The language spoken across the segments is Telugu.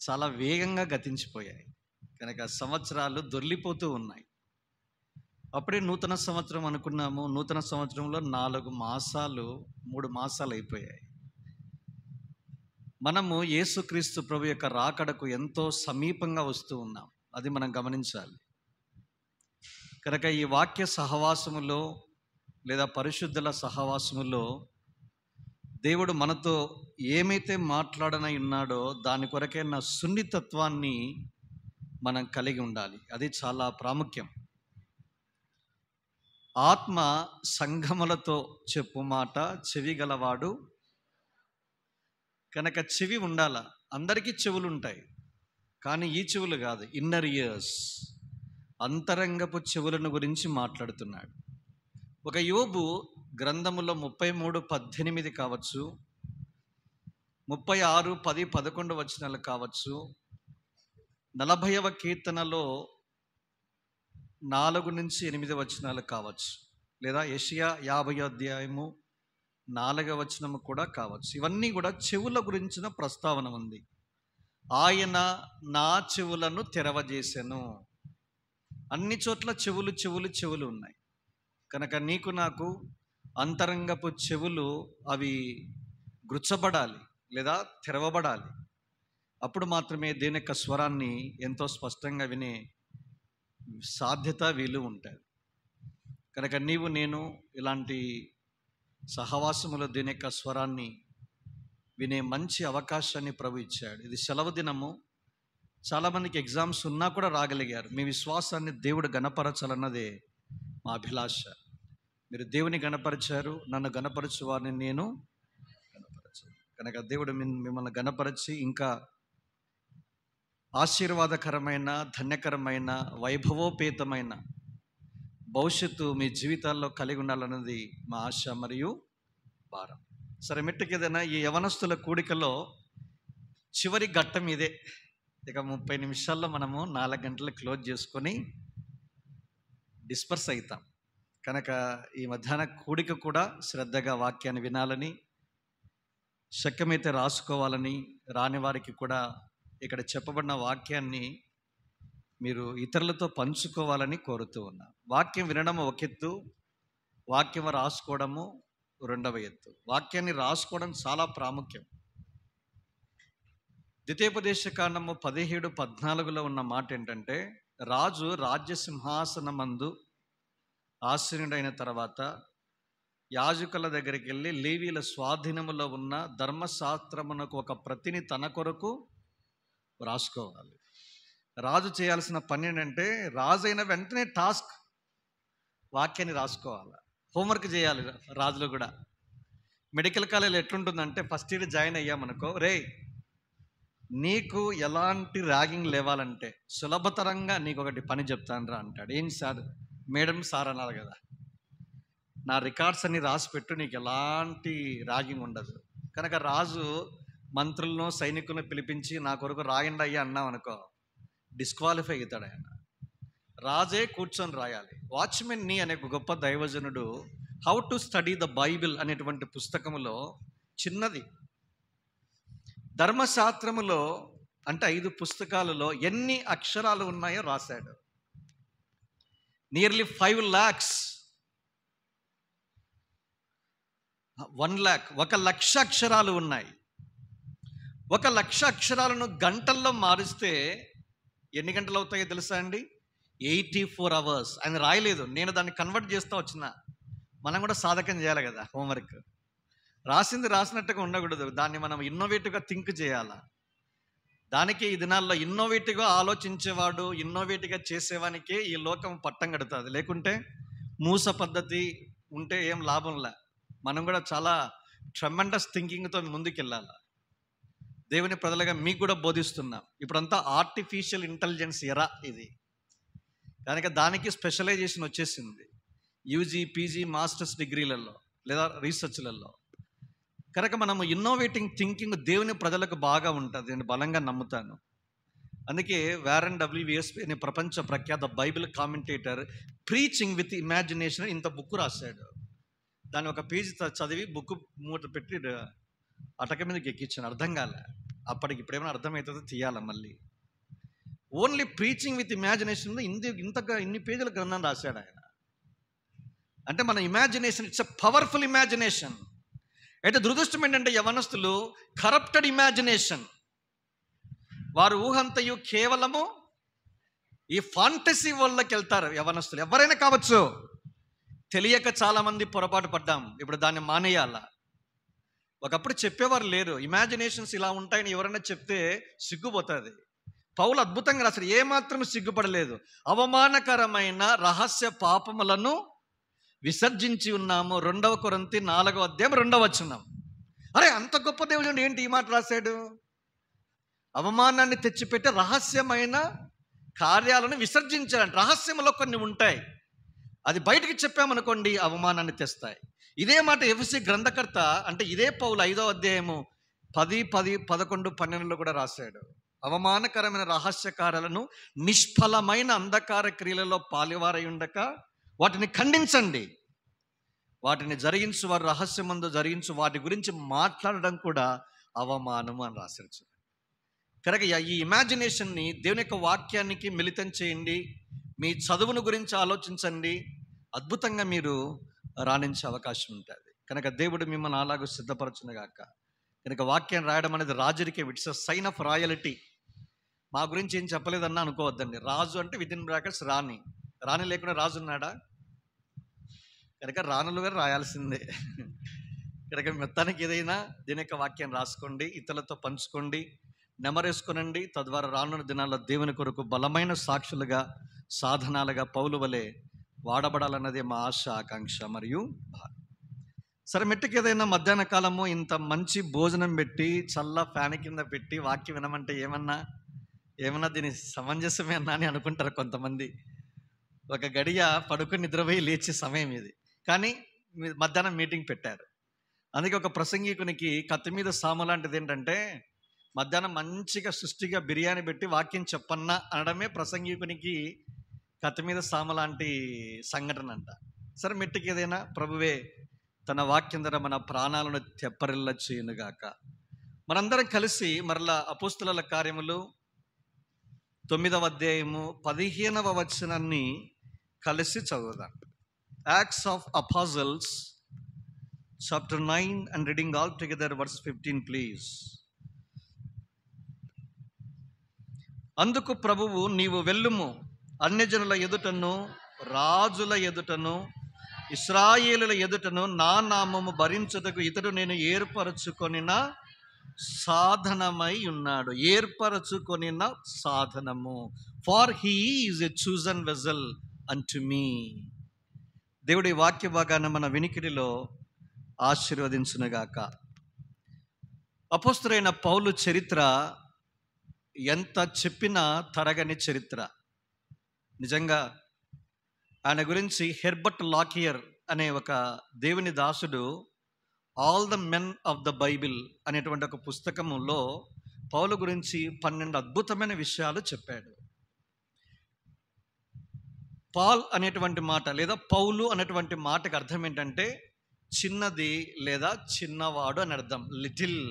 చాలా వేగంగా గతించిపోయాయి. కనుక సంవత్సరాలు దొర్లిపోతూ ఉన్నాయి. అప్పుడే నూతన సంవత్సరం అనుకున్నాము. నూతన సంవత్సరంలో 4 మాసాలు 3 మాసాలు అయిపోయాయి. మనము యేసుక్రీస్తు ప్రభు యొక్క రాకడకు ఎంతో సమీపంగా వస్తూ ఉన్నాం. అది మనం గమనించాలి. కనుక ఈ వాక్య సహవాసములో లేదా పరిశుద్ధుల సహవాసములో దేవుడు మనతో ఏమైతే మాట్లాడనై ఉన్నాడో దాని కొరకైన సున్నితత్వాన్ని మనం కలిగి ఉండాలి. అది చాలా ప్రాముఖ్యం. ఆత్మ సంఘములతో చెప్పు మాట చెవి గలవాడు. కనుక చెవి ఉండాల. అందరికీ చెవులు ఉంటాయి, కానీ ఈ చెవులు కాదు, ఇన్నర్ ఇయర్స్, అంతరంగపు చెవులను గురించి మాట్లాడుతున్నాడు. ఒక యోబు గ్రంథములో 33:18 కావచ్చు, 36:10-11 వచనాలు కావచ్చు, 40వ కీర్తనలో 4-8 వచనాలు కావచ్చు, లేదా యెషయా 50వ అధ్యాయము 4వ వచనము కూడా కావచ్చు. ఇవన్నీ కూడా చెవుల గురించిన ప్రస్తావన ఉంది. ఆయన నా చెవులను తెరవజేసెను. అన్ని చోట్ల చెవులు చెవులు చెవులు ఉన్నాయి. కనుక నీకు నాకు అంతరంగపు చెవులు అవి గుచ్చబడాలి లేదా తెరవబడాలి. అప్పుడు మాత్రమే దేని యొక్క స్వరాన్ని ఎంతో స్పష్టంగా వినే సాధ్యత వీలు ఉంటుంది. కనుక నీవు నేను ఇలాంటి సహవాసములో దేని యొక్క స్వరాన్ని వినే మంచి అవకాశాన్ని ప్రభు ఇచ్చాడు. ఇది సెలవు దినము. చాలామందికి ఎగ్జామ్స్ ఉన్నా కూడా రాగలిగారు. మీ విశ్వాసాన్ని దేవుడు గణపరచాలన్నదే మా అభిలాష. మీరు దేవుని గణపరిచారు, నన్ను గణపరచు వారిని నేను గణపరచాను. కనుక దేవుడు మిమ్మల్ని గణపరిచి ఇంకా ఆశీర్వాదకరమైన, ధన్యకరమైన, వైభవోపేతమైన భవిష్యత్తు మీ జీవితాల్లో కలిగి ఉండాలన్నది మా ఆశ మరియు భారం. సరే, మెట్టుకేదైనా ఈ యవనస్తుల కూడికలో చివరి ఘట్టం ఇదే. ఇక 30 నిమిషాల్లో మనము 4 గంటలు క్లోజ్ చేసుకొని డిస్పర్స్ అవుతాం. కనుక ఈ మధ్యాహ్న కూడిక కూడా శ్రద్ధగా వాక్యాన్ని వినాలని, శక్యమైతే రాసుకోవాలని, రాని వారికి కూడా ఇక్కడ చెప్పబడిన వాక్యాన్ని మీరు ఇతరులతో పంచుకోవాలని కోరుతూ ఉన్నా. వాక్యం వినడం ఒక ఎత్తు, వాక్యం రాసుకోవడము రెండవ ఎత్తు. వాక్యాన్ని రాసుకోవడం చాలా ప్రాముఖ్యం. ద్వితీయోపదేశకాండము 17:14 ఉన్న మాట ఏంటంటే, రాజు రాజ్య సింహాసనమందు ఆసీనుడైన తర్వాత యాజకుల దగ్గరికి వెళ్ళి లేవీల స్వాధీనములో ఉన్న ధర్మశాస్త్రమునకు ఒక ప్రతిని తన కొరకు రాసుకోవాలి. రాజు చేయాల్సిన పని ఏంటంటే, రాజు అయిన వెంటనే టాస్క్ వాక్యాన్ని రాసుకోవాలి. హోంవర్క్ చేయాలి రాజులు కూడా. మెడికల్ కాలేజీలో ఎట్లుంటుందంటే, ఫస్ట్ ఇయర్ జాయిన్ అయ్యామనుకో, రే నీకు ఎలాంటి ర్యాగింగ్ లేవాలంటే సులభతరంగా నీకు ఒకటి పని చెప్తాను రా అంటాడు. ఏం సార్? మేడం సార్ అన్నారు కదా, నా రికార్డ్స్ అన్ని రాసి పెట్టు, నీకు ఎలాంటి ర్యాగింగ్ ఉండదు. కనుక రాజు మంత్రులను సైనికులను పిలిపించి నా కొరకు రాయండి అయ్యా అన్నాం అనుకో, డిస్క్వాలిఫై అవుతాడు ఆయన. రాజే కూర్చొని రాయాలి. వాచ్మెన్ నీ అనే గొప్ప దైవజనుడు how to study the Bible అనేటువంటి పుస్తకములో చిన్నది ధర్మశాస్త్రములో అంటే 5 పుస్తకాలలో ఎన్ని అక్షరాలు ఉన్నాయో రాశాడు. నియర్లీ 5 lakhs, 1 lakh, 1,00,000 అక్షరాలు ఉన్నాయి. 1,00,000 అక్షరాలను గంటల్లో మారిస్తే ఎన్ని గంటలు అవుతాయో తెలుసా అండి? 84 hours. ఆయన రాయలేదు, నేను దాన్ని కన్వర్ట్ చేస్తూ వచ్చిన. మనం కూడా సాధకం చేయాలి కదా, హోంవర్క్. రాసింది రాసినట్టుగా ఉండకూడదు, దాన్ని మనం ఇన్నోవేటివ్గా థింక్ చేయాలా. దానికి ఈ దినాల్లో ఇన్నోవేటివ్గా ఆలోచించేవాడు, ఇన్నోవేటివ్గా చేసేవానికే ఈ లోకం పట్టం కడుతుంది. లేకుంటే మూస పద్ధతి ఉంటే ఏం లాభంలే. మనం కూడా చాలా ట్రెమెండస్ థింకింగ్తో ముందుకెళ్ళాలి. దేవుని ప్రజలుగా మీకు కూడా బోధిస్తున్నాం. ఇప్పుడంతా ఆర్టిఫిషియల్ ఇంటెలిజెన్స్ ఎరా ఇది. కనుక దానికి స్పెషలైజేషన్ వచ్చేసింది యూజీ, పీజీ, మాస్టర్స్ డిగ్రీలలో లేదా రీసెర్చ్లలో. కనుక మనము ఇన్నోవేటింగ్ థింకింగ్ దేవుని ప్రజలకు బాగా ఉంటుంది, నేను బలంగా నమ్ముతాను. అందుకే వారెన్ WVSP అనే ప్రపంచ ప్రఖ్యాత Bible commentator preaching with imagination ఇంత బుక్ రాశాడు. దాన్ని ఒక పేజీ చదివి బుక్ మూట పెట్టి అటక మీదకి ఎక్కించాను. అర్థం కాలే. అప్పటికి ఇప్పుడేమైనా అర్థమవుతుందో తీయాల మళ్ళీ. ఓన్లీ ప్రీచింగ్ విత్ ఇమాజినేషన్ ఇంతగా ఇన్ని పేజీల గ్రంథం రాశాడు ఆయన. అంటే మన imagination it's a powerful imagination. అయితే దురదృష్టం ఏంటంటే యవనస్తులు కరప్టెడ్ ఇమాజినేషన్, వారు ఊహంతయు కేవలము ఈ ఫాంటసీ వరల్డ్కి వెళ్తారు యవనస్తులు. ఎవరైనా కావచ్చు, తెలియక చాలామంది పొరపాటు పడ్డాం, ఇప్పుడు దాన్ని మానేయాల. ఒకప్పుడు చెప్పేవారు లేరు, ఇమాజినేషన్స్ ఇలా ఉంటాయని ఎవరైనా చెప్తే సిగ్గుపోతుంది. పౌలు అద్భుతంగా రాశాడు, ఏమాత్రం సిగ్గుపడలేదు. అవమానకరమైన రహస్య పాపములను విసర్జించి ఉన్నాము. 2 కొరింథీ 4:2. అరే అంత గొప్ప దేవుడు ఏంటి ఈ మాట రాశాడు? అవమానాన్ని తెచ్చిపెట్టే రహస్యమైన కార్యాలను విసర్జించాలంట. రహస్యంలో కొన్ని ఉంటాయి, అది బయటికి చెప్పామనుకోండి అవమానాన్ని తెస్తాయి. ఇదే మాట ఎఫెసీ గ్రంథకర్త అంటే ఇదే పౌలు 5వ అధ్యాయము 10, 11, 12లో కూడా రాశాడు. అవమానకరమైన రహస్య కార్యాలను నిష్ఫలమైన అంధకార క్రియలలో పాలివారై ఉండక వాటిని ఖండించండి. వాటిని జరిగించు వారు రహస్యమందు జరిగించు వాటి గురించి మాట్లాడడం కూడా అవమానము అని రాశారు. కనుక ఈ ఇమాజినేషన్ని దేవుని యొక్క వాక్యానికి మిళితం చేయండి. మీ చదువును గురించి ఆలోచించండి, అద్భుతంగా మీరు రాణించే అవకాశం ఉంటుంది. కనుక దేవుడు మిమ్మల్ని అలాగూ సిద్ధపరచునుగాక. కనుక వాక్యం రాయడం అనేది రాజరికం, ఇట్స్ అ సైన్ ఆఫ్ రాయలిటీ. మా గురించి ఏం చెప్పలేదన్నా అనుకోవద్దండి. రాజు అంటే వితిన్ బ్రాకెట్స్ రాణి. రాణి లేకుండా రాజు ఉన్నాడా? కనుక రాణులు గారు రాయాల్సిందే. కనుక మొత్తానికి ఏదైనా దీని యొక్క వాక్యం రాసుకోండి, ఇతరులతో పంచుకోండి, నెమరేసుకొనండి. తద్వారా రానున్న దినాల్లో దేవుని కొరకు బలమైన సాక్షులుగా, సాధనాలుగా పౌలు వలె వాడబడాలన్నదే మా ఆశ, ఆకాంక్ష మరియు భారం. సరే, మెట్టుకు ఏదైనా మధ్యాహ్న కాలము ఇంత మంచి భోజనం పెట్టి చల్ల ఫ్యాన్ కింద పెట్టి వాక్యం వినమంటే ఏమన్నా దీని సమంజసమే అన్నా అని అనుకుంటారు కొంతమంది. ఒక గడియ పడుకుని నిద్రపోయి లేచే సమయం ఇది, కానీ మధ్యాహ్నం మీటింగ్ పెట్టారు. అందుకే ఒక ప్రసంగికునికి కత్తి మీద సాము లాంటిది ఏంటంటే, మధ్యాహ్నం మంచిగా సృష్టిగా బిర్యానీ పెట్టి వాక్యం చెప్పన్నా అనడమే ప్రసంగికునికి కత్తి మీద సాము లాంటి సంఘటన అంట. సరే, మెట్టుకి ఏదైనా ప్రభువే తన వాక్యం ద్వారా మన ప్రాణాలను తెప్పరిల్ల చేయునుగాక. మనందరం కలిసి మరలా అపోస్తలుల కార్యములు 9వ అధ్యాయము 15వ వచనాన్ని కలిసి చదువుదాం. Acts of Apostles chapter 9 and reading all together verse 15 please. అందుకు ప్రభువు, నీవు వెళ్ళుము, అన్యజనుల ఎదుటను రాజుల ఎదుటను ఇశ్రాయేలుల ఎదుటను నా నామము భరించుటకు ఇతడు నేను ఏర్పరచుకొనిన సాధనమై ఉన్నాడు. ఏర్పరచుకొనిన సాధనము. For he is a chosen vessel unto me. దేవుడి వాక్య భాగాన్ని మన వినికిడిలో ఆశీర్వదించునుగాక. అపోస్తలుడైన పౌలు చరిత్ర ఎంత చెప్పినా తరగని చరిత్ర. నిజంగా ఆయన గురించి హెర్బర్ట్ లాకియర్ అనే ఒక దేవుని దాసుడు all the men of the Bible అనేటువంటి ఒక పుస్తకములో పౌలు గురించి 12 అద్భుతమైన విషయాలు చెప్పాడు. పాల్ అనేటువంటి మాట లేదా పౌలు అనేటువంటి మాటకు అర్థం ఏంటంటే చిన్నది లేదా చిన్నవాడు అని అర్థం, లిటిల్.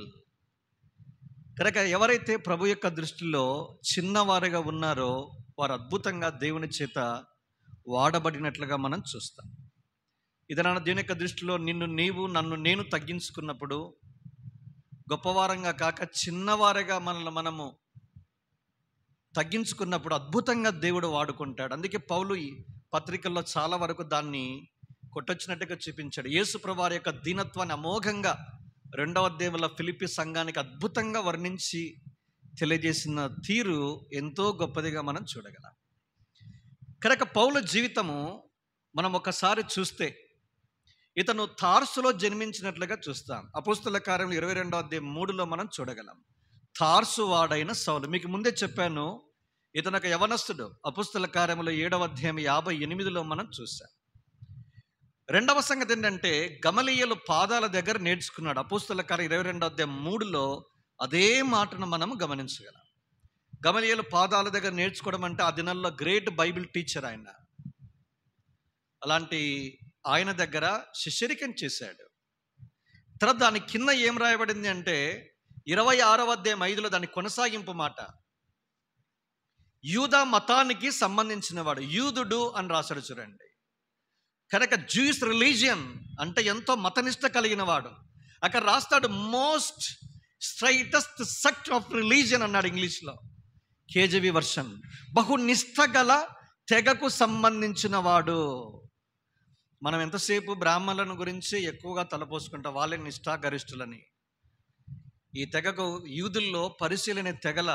కనుక ఎవరైతే ప్రభు యొక్క దృష్టిలో చిన్నవారుగా ఉన్నారో వారు అద్భుతంగా దేవుని చేత వాడబడినట్లుగా మనం చూస్తాం. ఇదన దేవుని యొక్క దృష్టిలో నన్ను నేను తగ్గించుకున్నప్పుడు, గొప్పవారంగా కాక చిన్నవారుగా మనము తగ్గించుకున్నప్పుడు అద్భుతంగా దేవుడు వాడుకుంటాడు. అందుకే పౌలు ఈ పత్రికల్లో చాలా వరకు దాన్ని కొట్టొచ్చినట్టుగా చూపించాడు. యేసు ప్రభువారి యొక్క దీనత్వాన్ని అమోఘంగా 2వ అధ్యాయంలో ఫిలిప్పీ సంఘానికి అద్భుతంగా వర్ణించి తెలియజేసిన తీరు ఎంతో గొప్పదిగా మనం చూడగలం. కనుక పౌలు జీవితము మనం ఒకసారి చూస్తే ఇతను తార్సులో జన్మించినట్లుగా చూస్తాం. అపోస్తలుల కార్యములు 22వ అధ్యాయం 3లో మనం చూడగలం. తార్సు వాడైన సౌలు, మీకు ముందే చెప్పాను, ఇతను ఒక యవనస్తుడు. అపోస్తలుల కార్యములు 7వ అధ్యాయం 58లో మనం చూసాం. రెండవ సంగతి ఏంటంటే గమలీయేలు పాదాల దగ్గర నేర్చుకున్నాడు. అపోస్తలుల కార్యం 22వ అధ్యాయం 3లో అదే మాటను మనం గమనించగలం. గమలీయేలు పాదాల దగ్గర నేర్చుకోవడం అంటే ఆ దినాల్లో గ్రేట్ బైబిల్ టీచర్ ఆయన. అలాంటి ఆయన దగ్గర శిష్యరికం చేశాడు. తర్వాత దాని కింద ఏం రాయబడింది అంటే, 26వ అధ్యాయం 5లో దాని కొనసాగింపు మాట. యూదా మతానికి సంబంధించిన వాడు, యూదుడు అని రాశాడు చూడండి. కనుక జూయిష్ రిలీజియన్ అంటే ఎంతో మతనిష్ట కలిగిన వాడు. అక్కడ రాస్తాడు మోస్ట్ స్ట్రైటెస్ట్ సెక్ట్ ఆఫ్ రిలీజియన్ అన్నాడు ఇంగ్లీష్లో, కేజీవి వర్షన్. బహునిష్ట గల తెగకు సంబంధించిన వాడు. మనం ఎంతసేపు బ్రాహ్మణులను గురించి ఎక్కువగా తలపోసుకుంటాం, వాళ్ళే నిష్ఠాగరిష్ఠులని. ఈ తెగకు యూదుల్లో పరిశీలన తెగల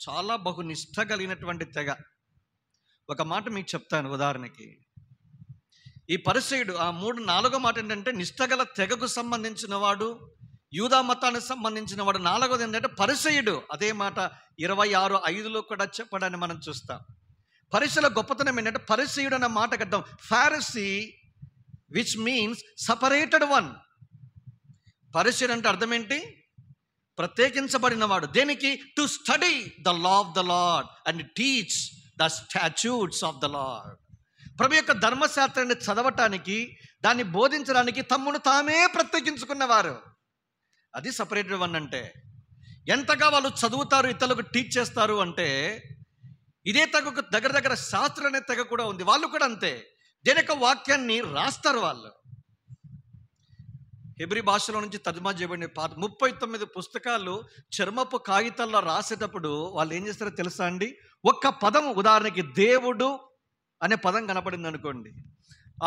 చాలా బహునిష్ట కలిగినటువంటి తెగ. ఒక మాట మీకు చెప్తాను ఉదాహరణకి. ఈ పరిసయుడు ఆ 4వ మాట ఏంటంటే నిష్ఠగల తెగకు సంబంధించిన వాడు, యూదా మతానికి సంబంధించిన వాడు. 4వది ఏంటంటే పరిసయుడు. అదే మాట 26:5లో కూడా చెప్పడాన్ని మనం చూస్తాం. పరిసయుల గొప్పతనం ఏంటంటే పరిసయుడు అన్న మాటకు అర్థం Pharisee, which means separated one. పరిసయుడు అంటే అర్థం ఏంటి? ప్రత్యేకించబడిన వాడు. దేనికి? To study the law of the Lord and teach the statutes of the Lord. ప్రభు యొక్క ధర్మశాస్త్రాన్ని చదవటానికి, దాన్ని బోధించడానికి తమ్మును తామే ప్రత్యేకించుకున్నవారు. అది సపరేటెడ్ వన్ అంటే. ఎంతగా వాళ్ళు చదువుతారు, ఇతరులకు టీచ్ చేస్తారు అంటే, ఇదే తెగకు దగ్గర శాస్త్రం అనే తెగ కూడా ఉంది. వాళ్ళు కూడా అంతే. దేని యొక్క వాక్యాన్ని రాస్తారు వాళ్ళు. హెబ్రీ భాషలో నుంచి తర్జుమా చేయబడిన 39 పుస్తకాలు చర్మపు కాగితాల్లో రాసేటప్పుడు వాళ్ళు ఏం చేస్తారో తెలుసా అండి? ఒక్క పదం, ఉదాహరణకి దేవుడు అనే పదం కనపడింది అనుకోండి.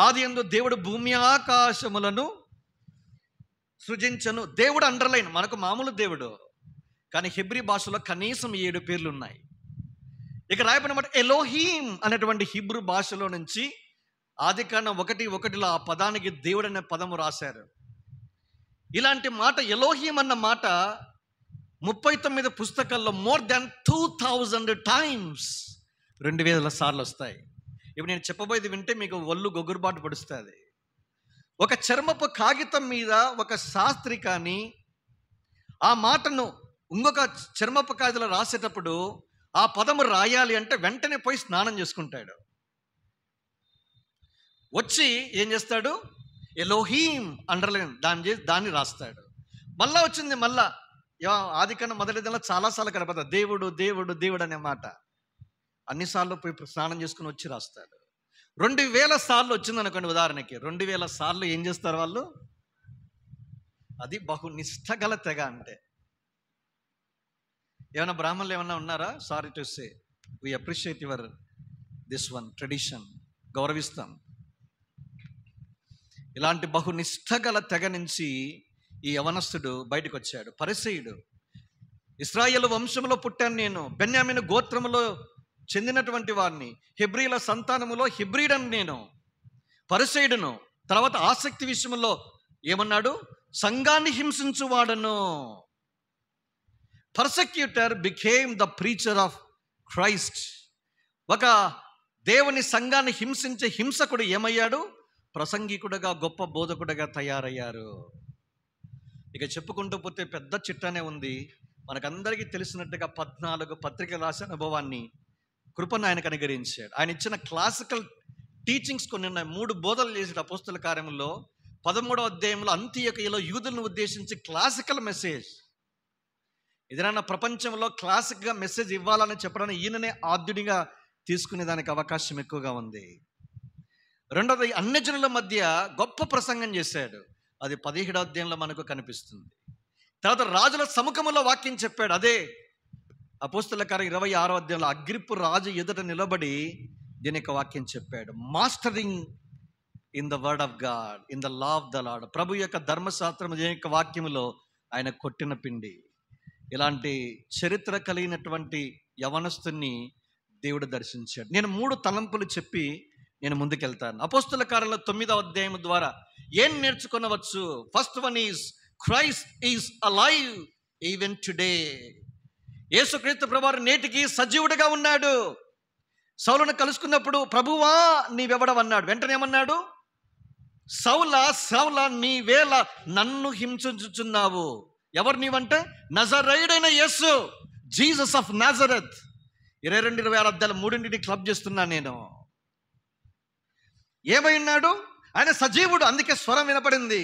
ఆదియందు దేవుడు భూమి ఆకాశములను సృజించను. దేవుడు అండర్లైన్, మనకు మామూలు దేవుడు, కానీ హెబ్రీ భాషలో కనీసం 7 పేర్లు ఉన్నాయి. ఇక రాయబడిన ఎలోహీం అనేటువంటి హిబ్రూ భాషలో నుంచి ఆదికాండం 1:1లో ఆ పదానికి దేవుడు అనే పదము రాశారు. ఇలాంటి మాట ఎలోహీం అన్న మాట 39 పుస్తకాల్లో మోర్ దాన్ 2000 టైమ్స్ 2000 సార్లు వస్తాయి. ఇప్పుడు నేను చెప్పబోయేది వింటే మీకు ఒళ్ళు గొగ్గురుబాటు పడుస్తుంది. ఒక చర్మపు కాగితం మీద ఒక శాస్త్రి కానీ ఆ మాటను ఇంకొక చర్మపు కాగితంలో రాసేటప్పుడు ఆ పదము రాయాలి అంటే వెంటనే పోయి స్నానం చేసుకుంటాడు. వచ్చి ఏం చేస్తాడు? ఎలోహీం అండర్లైన్ దాన్ని రాస్తాడు. మళ్ళా వచ్చింది, మళ్ళా ఆదికాండం మొదటి దినాల్లో చాలాసార్లు కనపడతాడు దేవుడు దేవుడు దేవుడు అనే మాట. అన్నిసార్లు పోయి స్నానం చేసుకుని వచ్చి రాస్తాడు. 2000 సార్లు వచ్చింది అనుకోండి ఉదాహరణకి. 2000 సార్లు ఏం చేస్తారు వాళ్ళు? అది బహునిష్ట గల తెగ అంటే. ఏమైనా బ్రాహ్మణులు ఏమన్నా ఉన్నారా? Sorry to say, we appreciate your this one tradition, గౌరవిస్తాం. ఇలాంటి బహునిష్ట గల తెగ నుంచి ఈ యవనస్తుడు బయటకు వచ్చాడు. పరిసయుడు. ఇశ్రాయేలు వంశంలో పుట్టాను నేను, బెన్యామీను గోత్రములో చెందినటువంటి వాడిని, హెబ్రీల సంతానములో హెబ్రీడని నేను, పరిసయుడును. తర్వాత ఆసక్తి విషయంలో ఏమన్నాడు? సంఘాన్ని హింసించువాడను. Persecutor became the preacher of Christ. ఒక దేవుని సంఘాన్ని హింసించే హింసకుడు ఏమయ్యాడు? ప్రసంగికుడుగా, గొప్ప బోధకుడుగా తయారయ్యారు. ఇక చెప్పుకుంటూ పోతే పెద్ద చిట్టానే ఉంది. మనకందరికీ తెలిసినట్టుగా 14 పత్రికలు రాసిన అనుభవాన్ని కృపను ఆయనకు అనుగ్రహించాడు. ఆయన ఇచ్చిన క్లాసికల్ టీచింగ్స్ కొన్ని ఉన్నాయి. 3 బోధలు చేసిన అపోస్తల కార్యములో 13వ అధ్యాయంలో అంతియోకియలో యూదులను ఉద్దేశించి క్లాసికల్ మెసేజ్. ఏదైనా ప్రపంచంలో క్లాసిక్గా మెసేజ్ ఇవ్వాలని చెప్పడానికి ఈయననే ఆద్యుడిగా తీసుకునే దానికి అవకాశం ఎక్కువగా ఉంది. రెండవది, అన్యజనుల మధ్య గొప్ప ప్రసంగం చేశాడు. అది 17వ అధ్యాయంలో మనకు కనిపిస్తుంది. తర్వాత రాజుల సముఖంలో వాక్యం చెప్పాడు. అదే అపోస్తల కార్యం 26వ అధ్యాయంలో అగ్రిప్పు రాజు ఎదుట నిలబడి దీని యొక్క వాక్యం చెప్పాడు. Mastering in the word of God, in the law of the Lord. ప్రభు యొక్క ధర్మశాస్త్రం దీని యొక్క వాక్యములో ఆయన కొట్టిన పిండి. ఇలాంటి చరిత్ర కలిగినటువంటి యవనస్తుని దేవుడు దర్శించాడు. నేను 3 తలంపులు చెప్పి నేను ముందుకెళ్తాను. అపోస్తల కార్యంలో 9వ అధ్యాయం ద్వారా ఏం నేర్చుకొనవచ్చు? First one is Christ is alive even today. యేసుక్రీస్తు ప్రభువారు నేటికి సజీవుడిగా ఉన్నాడు. సౌలును కలుసుకున్నప్పుడు ప్రభువా నీవెవడవన్నాడు. వెంటనే ఏమన్నాడు? సౌలా సౌలా నీవేళ నన్ను హింసించుచున్నావు. ఎవరు నీవంటే? నజరేయుడైన యేసు, జీసస్ ఆఫ్ నాజరత్. 22-26 అధ్యాయాలు 3 క్లబ్ చేస్తున్నా నేను. ఏమై ఉన్నాడు? ఆయన సజీవుడు, అందుకే స్వరం వినపడింది.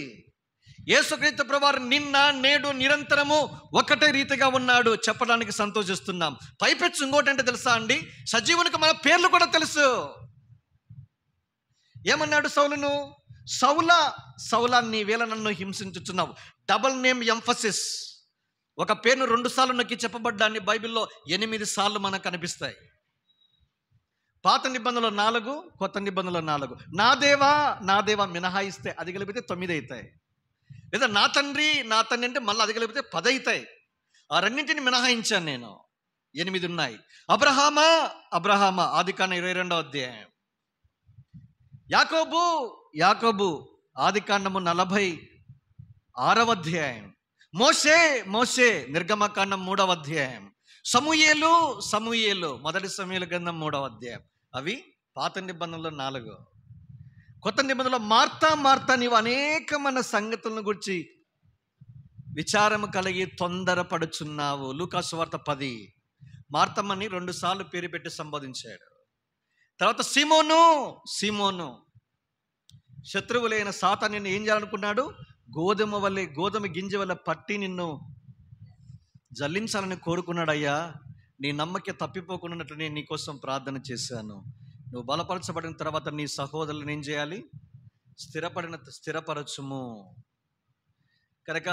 యేసుక్రీస్తు ప్రభువారు నిన్న నేడు నిరంతరము ఒకటే రీతిగా ఉన్నాడు చెప్పడానికి సంతోషిస్తున్నాం. పైపెచ్చు ఇంకోటి అంటే తెలుసా అండి, సజీవునికి మన పేర్లు కూడా తెలుసు. ఏమన్నాడు సౌలును? సౌలా సౌలా నీవేళ నన్ను హింసించుచున్నావు. Double name emphasis. ఒక పేరును 2 సార్లు నొక్కి చెప్పబడ్డాన్ని బైబిల్లో 8 సార్లు మనకు కనిపిస్తాయి. పాత నిబంధనలో 4, కొత్త నిబంధనలో 4. నా దేవా నా దేవా మినహాయిస్తే అది కలిపితే 9 అవుతాయి. లేదా నా తండ్రి అంటే మళ్ళీ అది కలిపితే 10 అవుతాయి. ఆ రెండింటిని మినహాయించాను నేను, 8 ఉన్నాయి. అబ్రహామా అబ్రహామా ఆదికాండం 22వ అధ్యాయం. యాకోబు యాకోబు ఆదికాండము 46వ అధ్యాయం. మోషే మోషే నిర్గమకాండం 3వ అధ్యాయం. సమూయేలు సమూయేలు మొదటి సమూయేలు గ్రంథం 3వ అధ్యాయం. అవి పాత నిబంధనలో 4. కొత్త నిబంధనలో మార్తా మార్తా నీవు అనేకమైన సంగతులను గురించి విచారము కలిగి తొందరపడుచున్నావు. లూకాసు వార్త 10. మార్తమ్మని 2 సార్లు పేరు పెట్టి సంబోధించాడు. తర్వాత సీమోను సీమోను శత్రువులైన సాతాను నిన్ను ఏం చేయాలనుకున్నాడు? గోధుమ గింజ వల్ల పట్టి నిన్ను జల్లించాలని కోరుకున్నాడయ్యా. నీ నమ్మక తప్పిపోకున్నట్లు నేను నీకోసం ప్రార్థన చేశాను. నువ్వు బలపరచబడిన తర్వాత నీ సహోదరులను ఏం చేయాలి? స్థిరపరచుము. కనుక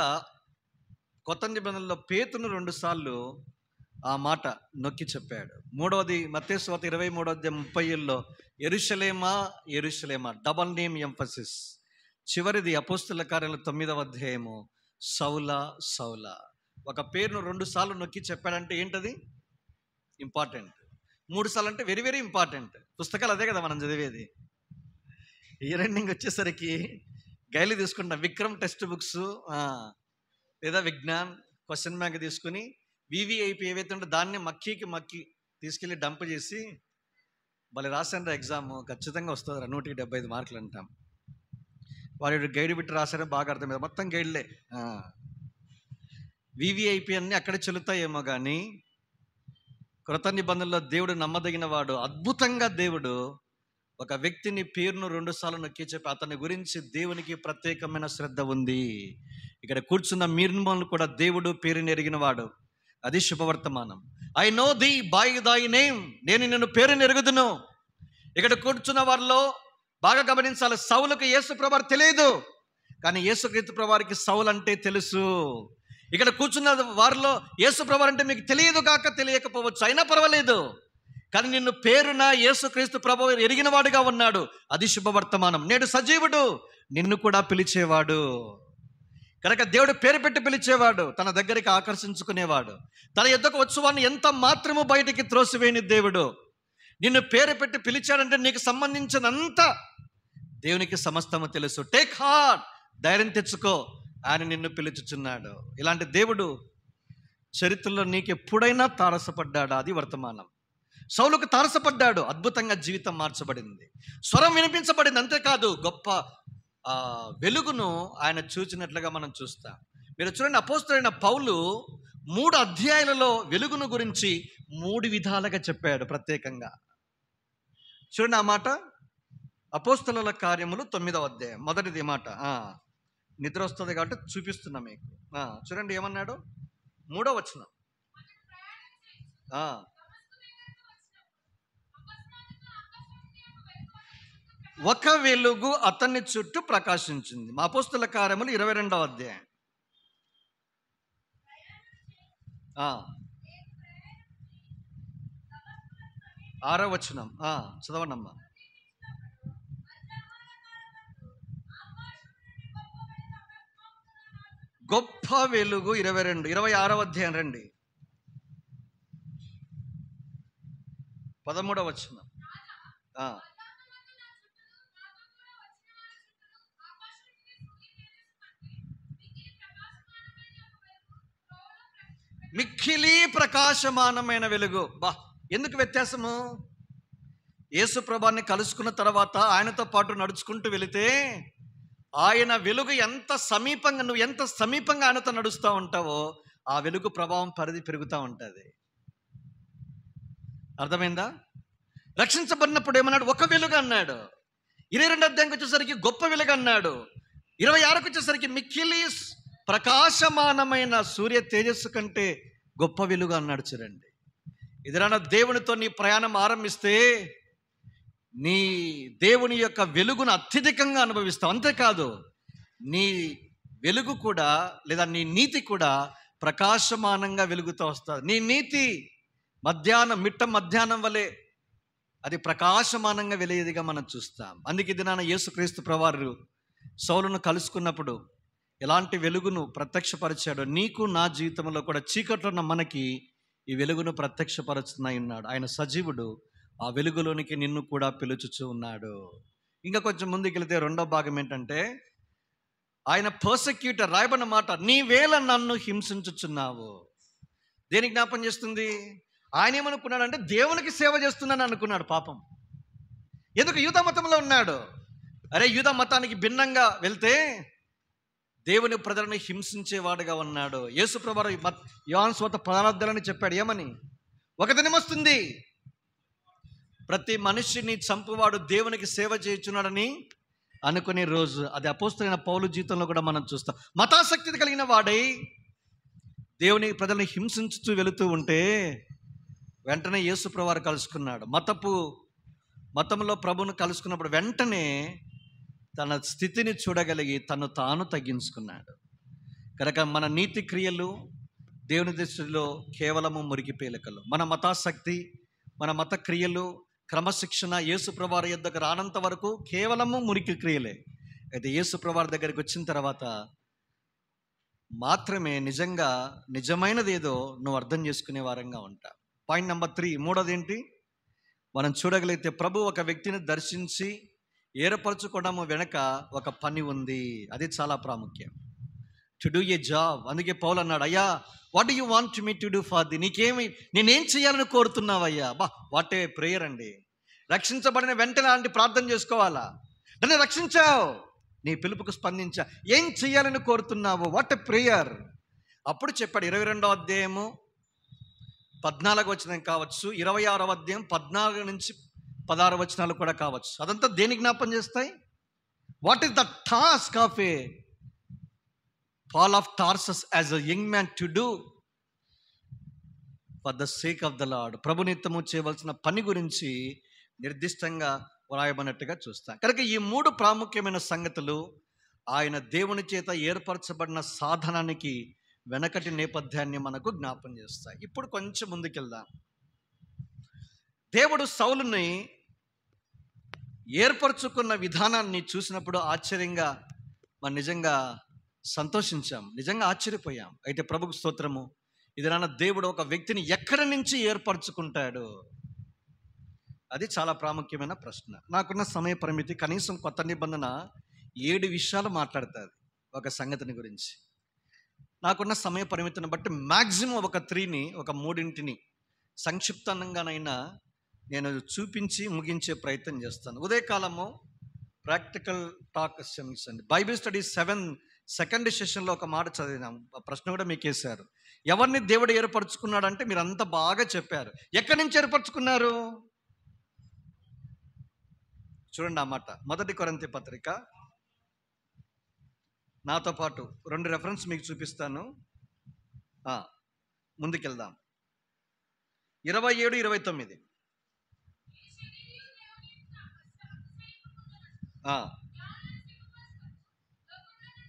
కొత్త నిబంధనలో పేతును 2 సార్లు ఆ మాట నొక్కి చెప్పాడు. 3వది మత్తయి సువార్త 23:30 యెరూషలేమా యెరూషలేమా, డబల్ నేమ్ ఎంఫసిస్. చివరిది అపోస్తలుల కార్యాలు 9వ అధ్యాయము, సౌలా సౌలా. ఒక పేరును 2 సార్లు నొక్కి చెప్పాడంటే ఏంటది? ఇంపార్టెంట్. 3 సార్లు అంటే వెరీ వెరీ ఇంపార్టెంట్. పుస్తకాలు అదే కదా మనం చదివేది. ఇయర్ ఎండింగ్ వచ్చేసరికి గైలు తీసుకుంటాం. విక్రమ్ టెక్స్ట్ బుక్స్ లేదా విజ్ఞాన్ క్వశ్చన్ బ్యాంక్ తీసుకుని వివిఐపి ఏవైతే ఉంటే దాన్ని మక్కి తీసుకెళ్ళి డంప్ చేసి వాళ్ళు రాసారా ఎగ్జామ్ ఖచ్చితంగా వస్తుంది 175 మార్కులు అంటాం. వాడు గైడ్ బిట్టి రాసారో బాగా అర్థమైంది. మొత్తం గైడ్లే. వివిఐపి అన్నీ అక్కడే చెల్లుతాయేమో కానీ కృత నిబంధనలో దేవుడు నమ్మదగిన వాడు. అద్భుతంగా దేవుడు ఒక వ్యక్తిని పేరును 2 సార్లు నొక్కి చెప్పి అతని గురించి దేవునికి ప్రత్యేకమైన శ్రద్ధ ఉంది. ఇక్కడ కూర్చున్న మీరును కూడా దేవుడు పేరుని ఎరిగిన వాడు. అది శుభవర్తమానం. I know thee by thy name, నేను నిన్ను పేరుని ఎరుగుదును. ఇక్కడ కూర్చున్న వారిలో బాగా గమనించాలి, సౌలుకు యేసు ప్రభువారు తెలియదు, కానీ యేసుక్రీస్తు ప్రభువారికి సౌలు అంటే తెలుసు. ఇక్కడ కూర్చున్న వారిలో యేసు ప్రభువారు అంటే మీకు తెలియదు కాక తెలియకపోవచ్చు, అయినా పర్వాలేదు, కానీ నిన్ను పేరున యేసుక్రీస్తు ప్రభువు ఎరిగిన వాడుగా ఉన్నాడు. అది శుభవర్తమానం. నేడు సజీవుడు, నిన్ను కూడా పిలిచేవాడు. కనుక దేవుడు పేరు పెట్టి పిలిచేవాడు, తన దగ్గరికి ఆకర్షించుకునేవాడు. తన యొద్దకు వచ్చువాన్ని ఎంత మాత్రము బయటికి త్రోసివేయని దేవుడు. నిన్ను పేరు పెట్టి పిలిచాడంటే నీకు సంబంధించినంత దేవునికి సమస్తము తెలుసు. టేక్ హార్ట్, ధైర్యం తెచ్చుకో, ఆయన నిన్ను పిలుచుచున్నాడు. ఇలాంటి దేవుడు చరిత్రలో నీకు ఎప్పుడైనా తారసపడ్డాడా? అది వర్తమానం. సౌలుకు తారసపడ్డాడు, అద్భుతంగా జీవితం మార్చబడింది, స్వరం వినిపించబడింది. అంతేకాదు గొప్ప వెలుగును ఆయన చూచినట్లుగా మనం చూస్తాం. మీరు చూడండి, అపోస్తలుడైన పౌలు 3 అధ్యాయాలలో వెలుగును గురించి 3 విధాలుగా చెప్పాడు ప్రత్యేకంగా. చూడండి ఆ మాట, అపోస్తలుల కార్యములు 9వ అధ్యాయం. మొదటిది మాట, నిద్ర వస్తుంది కాబట్టి చూపిస్తున్నా మీకు. చూడండి ఏమన్నాడు, 3వ వచనం. ఒక వెలుగు అతన్ని చుట్టూ ప్రకాశించింది. మా అపోస్తలుల కార్యములు 22వ అధ్యాయం 6వ వచనం. చదవండమ్మా. గొప్ప వెలుగు 26వ అధ్యాయం రండి, 13వ వచనం. మిక్కిలి ప్రకాశమానమైన వెలుగు. ఎందుకు వ్యత్యాసము? యేసు ప్రభువుని కలుసుకున్న తర్వాత ఆయనతో పాటు నడుచుకుంటూ వెళితే ఆయన వెలుగు ఎంత సమీపంగా, నువ్వు ఎంత సమీపంగా ఆయనతో నడుస్తూ ఉంటావో ఆ వెలుగు ప్రభావం పరిధి పెరుగుతూ ఉంటుంది. అర్థమైందా? రక్షించబడినప్పుడు ఏమన్నాడు? ఒక వెలుగు అన్నాడు. 22వ అధ్యాయంకి వచ్చేసరికి గొప్ప వెలుగు అన్నాడు. 26కు వచ్చేసరికి మిక్కిలి ప్రకాశమానమైన సూర్య తేజస్సు కంటే గొప్ప వెలుగు అన్నాడు. చూడండి, ఎదురైనా దేవునితో నీ ప్రయాణం ఆరంభిస్తే నీ దేవుని యొక్క వెలుగును అత్యధికంగా అనుభవిస్తావు. అంతేకాదు, నీ వెలుగు కూడా లేదా నీ నీతి కూడా ప్రకాశమానంగా వెలుగుతూ వస్తుంది. నీ నీతి మిట్ట మధ్యాహ్నం వలె అది ప్రకాశమానంగా వెలిగేదిగా మనం చూస్తాం. అందుకే దినాన యేసుక్రీస్తు ప్రభువారు సౌలును కలుసుకున్నప్పుడు ఎలాంటి వెలుగును ప్రత్యక్షపరిచాడో నీకు నా జీవితంలో కూడా చీకట్లో ఉన్న మనకి ఈ వెలుగును ప్రత్యక్షపరుచున్నాయి ఉన్నాడు. ఆయన సజీవుడు, ఆ వెలుగులోనికి నిన్ను కూడా పిలుచుచూ ఉన్నాడు. ఇంకా కొంచెం ముందుకు వెళితే రెండో భాగం ఏంటంటే, ఆయన పర్సెక్యూటర్ రాయబడిన మాట, నీవేళ నన్ను హింసించుచున్నావు. దేనికి జ్ఞాపం చేస్తుంది? ఆయన ఏమనుకున్నాడంటే దేవునికి సేవ చేస్తున్నాను అనుకున్నాడు. పాపం, ఎందుకు యూదా మతంలో ఉన్నాడు. అరే, యూదా మతానికి భిన్నంగా వెళ్తే దేవుని ప్రజలను హింసించేవాడుగా ఉన్నాడు. యేసు ప్రభువు యోహాను సువార్త 16 చెప్పాడు. ఏమని? ఒక దినం వస్తుంది, ప్రతి మనిషిని చంపువాడు దేవునికి సేవ చేయుచున్నాడని అనుకునే రోజు. అది అపోస్తలుడైన పౌలు జీవితంలో కూడా మనం చూస్తాం. మతాసక్తి కలిగిన వాడై దేవుని ప్రజలను హింసించుతూ వెళుతూ ఉంటే వెంటనే యేసు ప్రభువు కలుసుకున్నాడు. మతంలో ప్రభువును కలుసుకున్నప్పుడు వెంటనే తన స్థితిని చూడగలిగి తను తాను తగ్గించుకున్నాడు. కనుక మన నీతి క్రియలు దేవుని దృష్టిలో కేవలము మురికి పేలికలు. మన మతాసక్తి, మన మత క్రియలు, క్రమశిక్షణ యేసు ప్రభువు యొద్దకు రానంత వరకు కేవలము మురికి క్రియలే. అయితే యేసు ప్రభువు దగ్గరికి వచ్చిన తర్వాత మాత్రమే నిజమైనది ఏదో నువ్వు అర్థం చేసుకునే వారంగా ఉంటా. పాయింట్ నెంబర్ 3, మూడోది ఏంటి? మనం చూడగలిగితే ప్రభు ఒక వ్యక్తిని దర్శించి ఏర్పరచుకోవడం వెనక ఒక పని ఉంది. అది చాలా ప్రాముఖ్యం. To do a job. అందుకే పౌలు అన్నాడు, అయ్యా what do you want me to do for the, నేనేం చేయాలని కోరుతున్నావయ్యా? వాట్ ఏ ప్రేయర్ అండి. రక్షించబడిన వెంటనే అలాంటి ప్రార్థన చేసుకోవాలా? నన్ను రక్షించావు, నీ పిలుపుకు స్పందించా, ఏం చేయాలని కోరుతున్నావు? What a prayer. అప్పుడు చెప్పాడు 22వ అధ్యాయము 14వ వచనం కావచ్చు, 26వ అధ్యాయం 14 నుంచి 16 వచనాలు కూడా కావచ్చు. అదంతా దేనికి జ్ఞాపం చేస్తాయి? What is the task of a Paul of Tarsus as a young man to do for the sake of the Lord. ప్రభు నిత్యము చేయవలసిన పని గురించి నిర్దిష్టంగా వ్రాయబడినట్టుగా చూస్తాం. కనుక ఈ 3 ప్రాముఖ్యమైన సంగతులు ఆయన దేవుని చేత ఏర్పరచబడిన సాధనానికి వెనకటి నేపథ్యాన్ని మనకు జ్ఞాపం చేస్తాయి. ఇప్పుడు కొంచెం ముందుకెళ్దాం. దేవుడు సౌలుని ఏర్పరచుకున్న విధానాన్ని చూసినప్పుడు ఆశ్చర్యంగా మనం నిజంగా సంతోషించాం, నిజంగా ఆశ్చర్యపోయాం. అయితే ప్రభుకు స్తోత్రము. ఇది నాన్న దేవుడు ఒక వ్యక్తిని ఎక్కడి నుంచి ఏర్పరచుకుంటాడు? అది చాలా ప్రాముఖ్యమైన ప్రశ్న. నాకున్న సమయ పరిమితి కనీసం కొత్త నిబంధన 7 విషయాలు మాట్లాడుతుంది ఒక సంగతిని గురించి. నాకున్న సమయ పరిమితిని బట్టి మ్యాక్సిమం ఒక 3ని, ఒక 3 సంక్షిప్తంగానైనా నేను చూపించి ముగించే ప్రయత్నం చేస్తాను. ఉదయకాలము ప్రాక్టికల్ టాక్ క్షమించండి, బైబిల్ స్టడీస్ 7 సెకండ్ సెషన్లో ఒక మాట చదివినాం. ప్రశ్న కూడా మీకు వేశారు, ఎవరిని దేవుడు ఏర్పరచుకున్నాడు అంటే మీరు అంత బాగా చెప్పారు. ఎక్కడి నుంచి ఏర్పరచుకున్నారు? చూడండి ఆ మాట. 1 కొరింథీ పత్రిక, నాతో పాటు 2 రెఫరెన్స్ మీకు చూపిస్తాను. ముందుకెళ్దాం. 27, 29.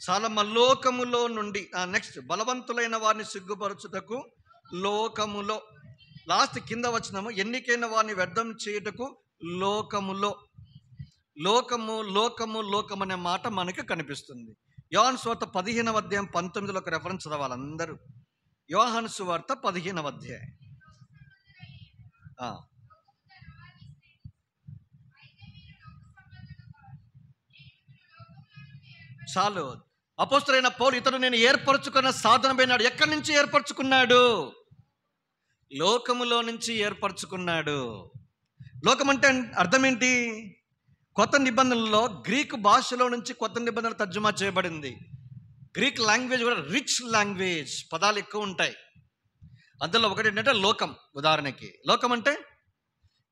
చాలా లోకములో నుండి నెక్స్ట్ బలవంతులైన వారిని సిగ్గుపరచుటకు లోకములో, లాస్ట్ కింద వచనము ఎన్నికైన వారిని వ్యర్థం చేయుటకు లోకములో. లోకము అనే మాట మనకి కనిపిస్తుంది. యోహాను సువార్త 15వ అధ్యాయం 19లో ఒక రెఫరెన్స్ చదవాలి అందరూ. యోహాను సువార్త 15వ అధ్యాయం. చాలు. అపోస్తలుడైన పౌలు ఇతడు నేను ఏర్పరచుకున్న సాధనమైనాడు. ఎక్కడి నుంచి ఏర్పరచుకున్నాడు? లోకములో నుంచి ఏర్పరచుకున్నాడు. లోకం అంటే అర్థం ఏంటి? కొత్త నిబంధనలో గ్రీకు భాషలో నుంచి కొత్త నిబంధన తర్జుమా చేయబడింది. గ్రీక్ లాంగ్వేజ్ కూడా రిచ్ లాంగ్వేజ్, పదాలు ఎక్కువ ఉంటాయి. అందులో ఒకటి ఏంటంటే లోకం. ఉదాహరణకి లోకం అంటే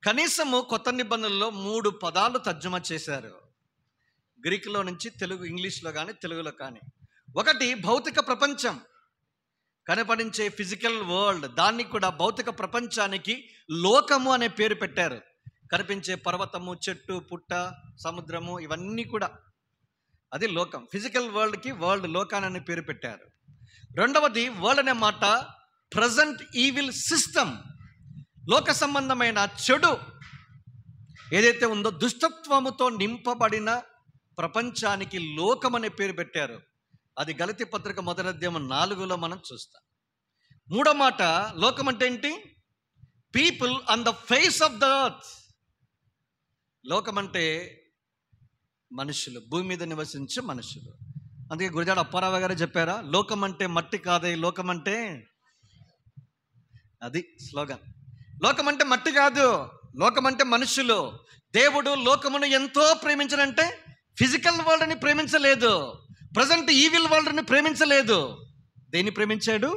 కనీసము కొత్త నిబంధనలో 3 పదాలు తర్జుమా చేశారు. గ్రీకులో నుంచి ఇంగ్లీష్లో కానీ తెలుగులో కానీ. ఒకటి భౌతిక ప్రపంచం, కనపడించే ఫిజికల్ వరల్డ్, దాన్ని కూడా భౌతిక ప్రపంచానికి లోకము అనే పేరు పెట్టారు. కనిపించే పర్వతము, చెట్టు, పుట్ట, సముద్రము, ఇవన్నీ కూడా అది లోకం. ఫిజికల్ వరల్డ్కి వరల్డ్, లోకాన్ని అనే పేరు పెట్టారు. రెండవది వరల్డ్ అనే మాట ప్రజెంట్ ఈవిల్ సిస్టమ్, లోక సంబంధమైన చెడు ఏదైతే ఉందో దుష్టత్వముతో నింపబడిన ప్రపంచానికి లోకం అనే పేరు పెట్టారు. అది గలతీ పత్రిక 1వ అధ్యాయం 4లో మనం చూస్తాం. మూడో మాట లోకం అంటే ఏంటి? People on the face of the earth. లోకం అంటే మనుషులు, భూమి మీద నివసించే మనుషులు. అందుకే గురజాడ అప్పారావు గారు చెప్పారా, లోకం అంటే మట్టి కాదే, లోకం అంటే, అది స్లోగన్. లోకం అంటే మట్టి కాదు, లోకం అంటే మనుషులు. దేవుడు లోకమును ఎంతో ప్రేమించడంటే ఫిజికల్ వరల్డ్ని ప్రేమించలేదు, ప్రజెంట్ ఈవిల్ వరల్డ్ని ప్రేమించలేదు. దేన్ని ప్రేమించాడు?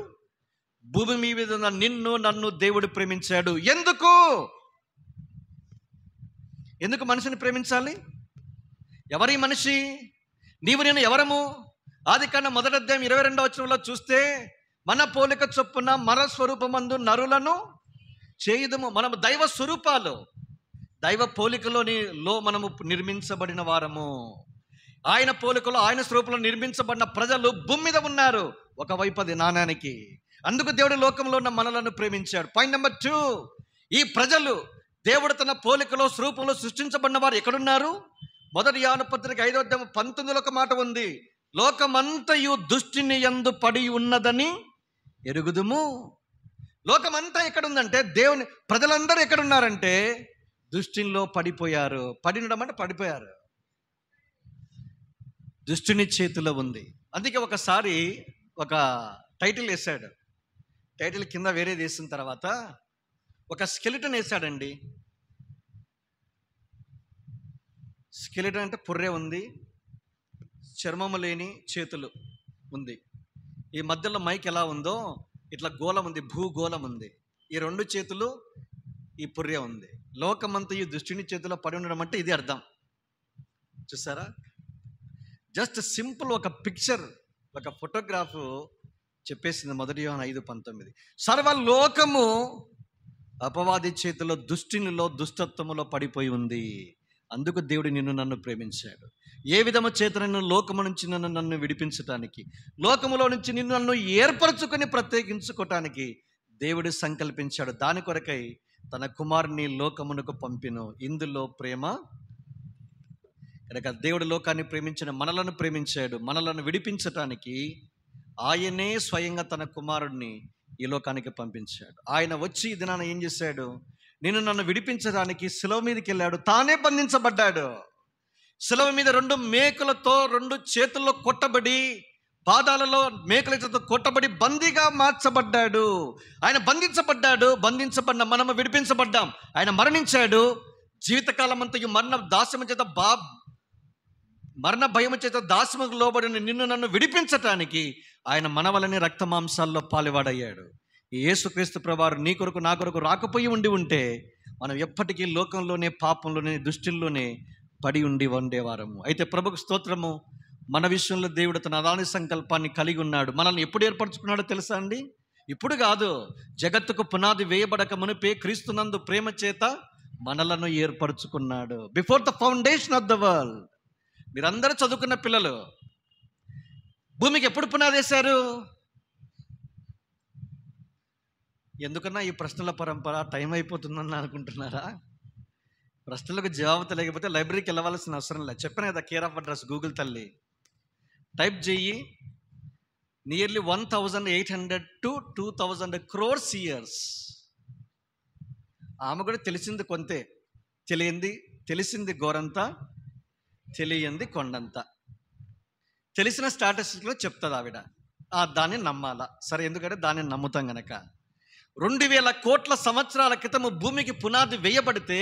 భూమి మీద ఉన్న నిన్ను నన్ను దేవుడు ప్రేమించాడు. ఎందుకు మనిషిని ప్రేమించాలి? ఎవరి మనిషి? నీవు నేను ఎవరము? ఆదికాండం 1వ అధ్యాయం 22వ వచనంలో చూస్తే, మన పోలిక చొప్పున మన స్వరూపమందు నరులను చేయుదుము. మనము దైవ స్వరూపాలు, దైవ పోలికలో మనము నిర్మించబడిన వారము. ఆయన పోలికలో, ఆయన స్వరూపంలో నిర్మించబడిన ప్రజలు భూమి మీద ఉన్నారు. ఒకవైపు అది నాణానికి. అందుకు దేవుడు లోకంలో ఉన్న మనలను ప్రేమించాడు. పాయింట్ నెంబర్ 2, ఈ ప్రజలు దేవుడు తన పోలికలో స్వరూపంలో సృష్టించబడిన వారు ఎక్కడున్నారు? 1 యోహాను పత్రిక 5వ అధ్యాయం 19లో ఒక మాట ఉంది, లోకమంతయు దుష్టుని యందు పడి ఉన్నదని ఎరుగుదుము. లోకమంతా ఎక్కడుందంటే, దేవుని ప్రజలందరూ ఎక్కడున్నారంటే దుష్టునిలో పడిపోయారు. పడినడం అంటే పడిపోయారు, దుష్టుని చేతిలో ఉంది. అందుకే ఒకసారి ఒక టైటిల్ వేశాడు. టైటిల్ కింద వేరేది వేసిన తర్వాత ఒక స్కెలిటన్ వేశాడండి. స్కెలిటన్ అంటే పుర్రె ఉంది, చర్మము లేని చేతులు ఉంది, ఈ మధ్యలో మైక్ ఎలా ఉందో ఇట్లా గోళం ఉంది, భూగోళం ఉంది, ఈ 2 చేతులు, ఈ పుర్రె ఉంది. లోకమంతా ఈ దుష్టుని చేతిలో పడి ఉండడం అంటే ఇది అర్థం. చూసారా? జస్ట్ సింపుల్ ఒక పిక్చర్, ఒక ఫోటోగ్రాఫ్ చెప్పేసింది 1 యోహాను 5:19. సర్వలోకము అపవాది చేతిలో, దుష్టునిలో, దుష్టత్వములో పడిపోయి ఉంది. అందుకు దేవుడు నిన్ను నన్ను ప్రేమించాడు. ఏ విధము చేత నిన్ను లోకము నుంచి నన్ను విడిపించటానికి, లోకములో నుంచి నిన్ను నన్ను ఏర్పరచుకొని ప్రత్యేకించుకోవటానికి దేవుడు సంకల్పించాడు. దాని కొరకై తన కుమారుని లోకమునకు పంపిను. ఇందులో ప్రేమ కనుక దేవుడు లోకాన్ని ప్రేమించిన మనలను ప్రేమించాడు. మనలను విడిపించటానికి ఆయనే స్వయంగా తన కుమారుడిని ఈ లోకానికి పంపించాడు. ఆయన వచ్చి ఈ దినాన ఏం చేశాడు? నిన్ను నన్ను విడిపించడానికి శిలువ మీదకి వెళ్ళాడు. తానే బంధించబడ్డాడు. శిలువ మీద 2 మేకులతో 2 చేతుల్లో కొట్టబడి, పాదాలలో మేకుల చేతితో కొట్టబడి బందీగా మార్చబడ్డాడు. ఆయన బంధించబడ్డాడు. బంధించబడిన మనము విడిపించబడ్డాం. ఆయన మరణించాడు. జీవితకాలం అంతా మరణ భయము చేత దాస్యముకు లోబడిన నిన్ను నన్ను విడిపించటానికి ఆయన మన వలనే రక్త మాంసాల్లో పాలువాడయ్యాడు. ఈ యేసుక్రీస్తు ప్రభువారు నీ కొరకు నా కొరకు రాకపోయి ఉంటే మనం ఎప్పటికీ లోకంలోనే, పాపంలోనే, దుష్టుల్లోనే పడి ఉండేవారము. అయితే ప్రభుకు స్తోత్రము. మన విషయంలో దేవుడు తన అదాని సంకల్పాన్ని కలిగి ఉన్నాడు. మనల్ని ఎప్పుడు ఏర్పరచుకున్నాడో తెలుసా అండి? ఇప్పుడు కాదు, జగత్తుకు పునాది వేయబడక మునిపే క్రీస్తునందు ప్రేమ చేత మనలను ఏర్పరచుకున్నాడు. Before the foundation of the world. మీరందరూ చదువుకున్న పిల్లలు, భూమికి ఎప్పుడు పునాది వేశారు? ఎందుకన్నా ఈ ప్రశ్నల పరంపర టైం అయిపోతుందని అనుకుంటున్నారా? ప్రశ్నలకు జవాబు తెలియకపోతే లైబ్రరీకి వెళ్ళవలసిన అవసరం లేదు. చెప్పిన కదా కేర్ ఆఫ్ అడ్రస్, గూగుల్ తల్లి. టైప్ చేయి, నియర్లీ 1800 to 2000 crores ఇయర్స్. ఆమె కూడా తెలిసింది కొంతే, తెలిసింది గోరంతా, తెలియంది కొండంతా. తెలిసిన స్టాటిస్టిక్లో చెప్తుంది ఆవిడ. దాన్ని నమ్మాలా? సరే, ఎందుకంటే దాన్ని నమ్ముతాం గనక. 2000 కోట్ల సంవత్సరాల క్రితము భూమికి పునాది వేయబడితే,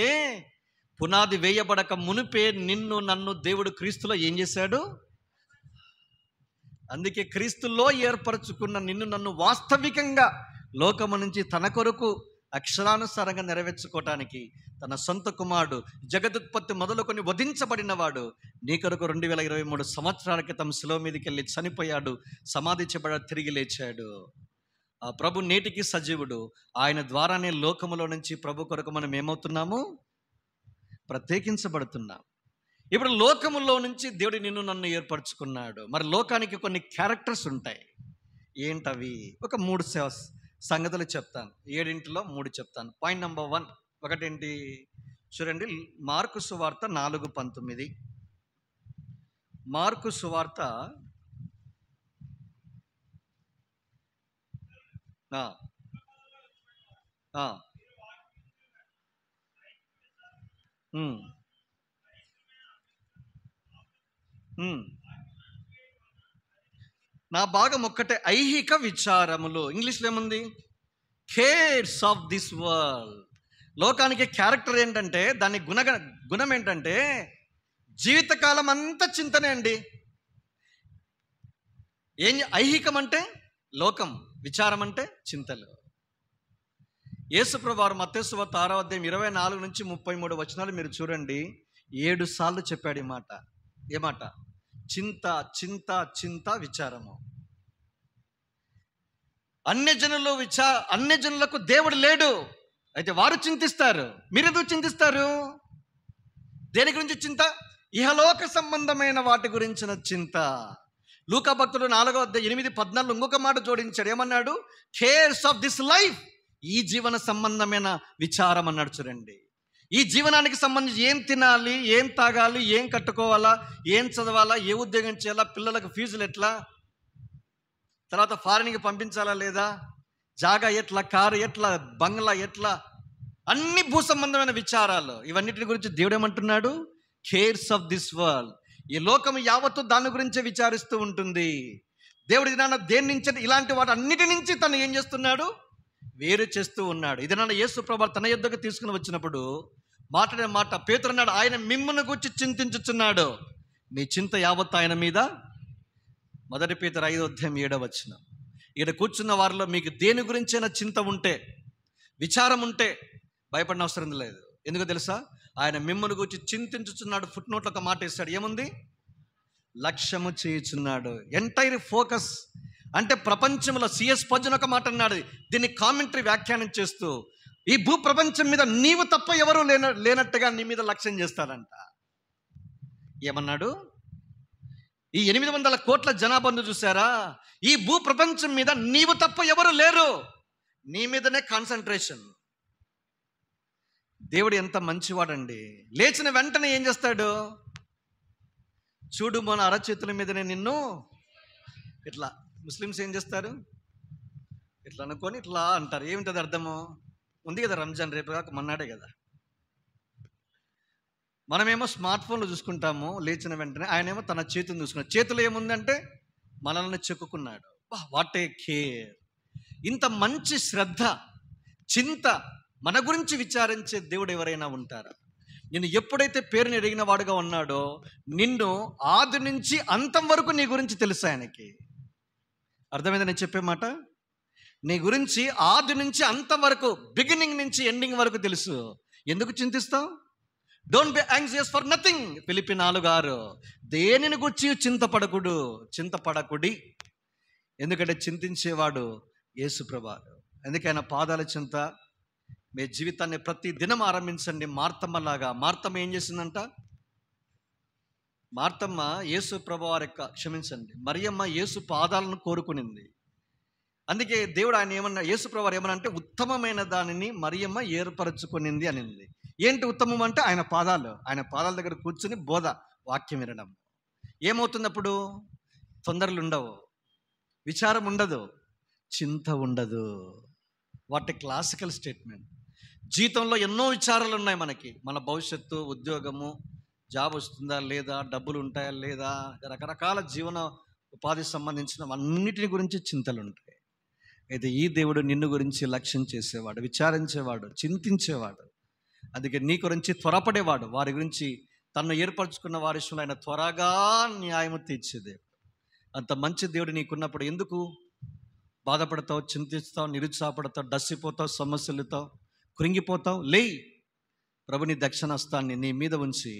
పునాది వేయబడక మునిపే నిన్ను నన్ను దేవుడు క్రీస్తులో ఏం చేశాడు? అందుకే క్రీస్తులో ఏర్పరచుకున్న నిన్ను నన్ను వాస్తవికంగా లోకము నుంచి తన కొరకు అక్షరానుసారంగా నెరవేర్చుకోవటానికి తన సొంత కుమారుడు జగదుత్పత్తి మొదలుకొని వధించబడిన వాడు నీ కొరకు 2023 సంవత్సరాల క్రితం శిలువ మీదకి వెళ్ళి చనిపోయాడు, సమాధి చేయబడి తిరిగి లేచాడు. ఆ ప్రభు నేటికి సజీవుడు. ఆయన ద్వారానే లోకములో నుంచి ప్రభు కొరకు మనం ఏమవుతున్నాము? ప్రత్యేకించబడుతున్నాం. ఇప్పుడు లోకములో నుంచి దేవుడు నిన్ను నన్ను ఏర్పరచుకున్నాడు. మరి లోకానికి కొన్ని క్యారెక్టర్స్ ఉంటాయి. ఏంటవి? ఒక 3 సంగతులు చెప్తాను. 7 3 చెప్తాను. పాయింట్ నెంబర్ 1 ఒకటేంటి చూడండి, మార్కు సువార్త 4:19. మార్కు సువార్త నా భాగం ఒక్కటే, ఐహిక విచారములు. ఇంగ్లీష్లో ఏముంది? Cares of this world. లోకానికి క్యారెక్టర్ ఏంటంటే, దాని గుణం ఏంటంటే జీవితకాలం అంతా చింతనే అండి. ఐహికం అంటే లోకం, విచారం అంటే చింతలు. యేసుప్రభువారు మత్తయి సువార్త 6:24 నుంచి 33 వచనాలు మీరు చూడండి. 7 సార్లు చెప్పాడు ఈ మాట. ఏ మాట? చింత చింత చింత విచారము. అన్య జనులకు దేవుడు లేడు, అయితే వారు చింతిస్తారు. మీరెందుకు చింతిస్తారు? దేని గురించి చింత? ఇహలోక సంబంధమైన వాటి గురించిన చింత. లూకా భక్తుడు 4:8-14 ఇంకొక మాట జోడించాడు. ఏమన్నాడు? Cares of this life. ఈ జీవన సంబంధమైన విచారం అన్నాడు. చూడండి, ఈ జీవనానికి సంబంధించి ఏం తినాలి, ఏం తాగాలి, ఏం కట్టుకోవాలా, ఏం చదవాలా, ఏ ఉద్యోగం చేయాలా, పిల్లలకు ఫీజులు ఎట్లా, తర్వాత ఫారిన్కి పంపించాలా లేదా, జాగా ఎట్లా, కారు ఎట్లా, బంగ్లా ఎట్లా, అన్ని భూ సంబంధమైన విచారాలు. ఇవన్నిటి గురించి దేవుడు ఏమంటున్నాడు? Cares of this world. ఈ లోకం యావత్తు దాని గురించే విచారిస్తూ ఉంటుంది. దేవుడి దేని నుంచి, ఇలాంటి వాటి అన్నిటి నుంచి తను ఏం చేస్తున్నాడు? వేరు చేస్తూ ఉన్నాడు. ఇది నాన్న యేసు ప్రభువు తన యొద్దకు తీసుకుని వచ్చినప్పుడు మాట్లాడే మాట. పేతురు అన్నాడు, ఆయన మిమ్మును గురించి చింతించుచున్నాడు, మీ చింత యావత్తు ఆయన మీద. 1 పేతురు 5:7. ఇక్కడ కూర్చున్న వారిలో మీకు దేని గురించైనా చింత ఉంటే, విచారం ఉంటే భయపడిన అవసరం లేదు. ఎందుకో తెలుసా? ఆయన మిమ్మును గురించి చింతించుచున్నాడు. ఫుట్ నోట్లో ఒక మాట వేస్తాడు. ఏముంది? లక్ష్యము చేయుచున్నాడు. ఎంటైర్ ఫోకస్ అంటే ప్రపంచంలో సిఎస్ పజ్జన్ ఒక మాట అన్నాడు, దీన్ని కామెంటరీ వ్యాఖ్యానం చేస్తూ, ఈ భూ ప్రపంచం మీద నీవు తప్ప ఎవరూ లేనట్టుగా నీ మీద లక్ష్యం చేస్తాడంట. ఏమన్నాడు? ఈ 800 కోట్ల జనాభాను చూసారా? ఈ భూ ప్రపంచం మీద నీవు తప్ప ఎవరు లేరు, నీ మీదనే కాన్సన్ట్రేషన్. దేవుడు ఎంత మంచివాడండి. లేచిన వెంటనే ఏం చేస్తాడు? చూడు మన అరచేతుల మీదనే నిన్ను ఇట్లా. ముస్లిమ్స్ ఏం చేస్తారు? ఇట్లా అనుకొని ఇట్లా అంటారు. ఏమిటది అర్థము? ఉంది కదా, రంజాన్ రేపు కాక మన్నాడే కదా. మనమేమో స్మార్ట్ ఫోన్లో చూసుకుంటాము లేచిన వెంటనే, ఆయనేమో తన చేతిని చూసుకున్నాడు. చేతిలో ఏముందంటే మనల్ని చెక్కుకున్నాడు. What a care! ఇంత మంచి శ్రద్ధ, చింత, మన గురించి విచారించే దేవుడు ఎవరైనా ఉంటారా? నిన్ను ఎప్పుడైతే పేరుని ఎరిగిన వాడుగా ఉన్నాడో, నిన్ను ఆది నుంచి అంతం వరకు నీ గురించి తెలుసు ఆయనకి. అర్థమైందా నేను చెప్పే మాట? నీ గురించి ఆది నుంచి అంతం వరకు, బిగినింగ్ నుంచి ఎండింగ్ వరకు తెలుసు. ఎందుకు చింతిస్తావు? Don't be anxious for nothing. Philippi 4:6. దేనిని గురించి చింతపడకుడి. ఎందుకంటే చింతించేవాడు యేసు ప్రభువు. ఎందుకైనా పాదాల చింత. మీ జీవితాన్ని ప్రతి దినం ఆరంభించండి మార్తమ్మలాగా. మార్తమ్మ ఏం చేసిందంట? మార్తమ్మ యేసు ప్రభువారి యొక్క, క్షమించండి, మరియమ్మ యేసు పాదాలను కోరుకునింది. అందుకే దేవుడు ఆయన ఏమన్నా, యేసు ప్రభువారు ఏమన్నా అంటే, ఉత్తమమైన దానిని మరియమ్మ ఏర్పరచుకునింది అనింది. ఏంటి ఉత్తమం అంటే? ఆయన పాదాల దగ్గర కూర్చుని బోధ, వాక్యం వినడం. ఏమవుతుంది అప్పుడు? తొందరలు ఉండవు, విచారం ఉండదు, చింత ఉండదు. వాటి క్లాసికల్ స్టేట్మెంట్. జీవితంలో ఎన్నో విచారాలు ఉన్నాయి మనకి. మన భవిష్యత్తు, ఉద్యోగము, జాబ్ వస్తుందా లేదా, డబ్బులు ఉంటాయా లేదా, రకరకాల జీవన ఉపాధి సంబంధించిన అన్నిటిని గురించి చింతలు ఉంటాయి. అయితే ఈ దేవుడు నిన్ను గురించి లక్ష్యం చేసేవాడు, విచారించేవాడు, చింతించేవాడు. అందుకే నీ గురించి త్వరపడేవాడు. వారి గురించి తను ఏర్పరచుకున్న వారి విషయంలో ఆయన త్వరగా న్యాయము తీర్చే దేవుడు. అంత మంచి దేవుడు నీకున్నప్పుడు ఎందుకు బాధపడతావు, చింతిస్తావు, నిరుత్సాహపడతావు, డస్సిపోతావు, సమస్యలతో కృంగిపోతావు. లేయ్, ప్రభుని దక్షిణాస్తాన్ని నీ మీద ఉంచి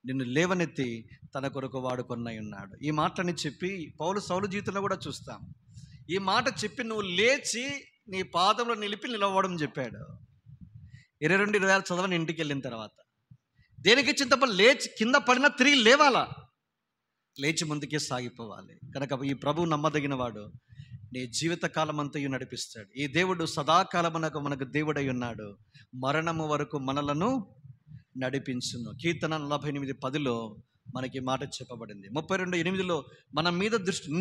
నిన్ను లేవనెత్తి తన కొరకు వాడుకొనై ఉన్నాడు. ఈ మాటని చెప్పి పౌలు సౌలు జీవితంలో కూడా చూస్తాం. ఈ మాట చెప్పి నువ్వు లేచి నీ పాదంలో నిలిపి నిలవడం చెప్పాడు. 22-26 చదవని ఇంటికి వెళ్ళిన తర్వాత దేనికి చింతపడి లేచి కింద పడినా తిరిగి లేవాలా, లేచి ముందుకే సాగిపోవాలి. కనుక ఈ ప్రభువు నమ్మదగిన వాడు, నీ జీవిత కాలం అంతయు నడిపిస్తాడు. ఈ దేవుడు సదాకాలమునకు మనకు దేవుడై ఉన్నాడు, మరణము వరకు మనలను నడిపించును. కీర్తన 48:10 మనకి మాట చెప్పబడింది. 32:8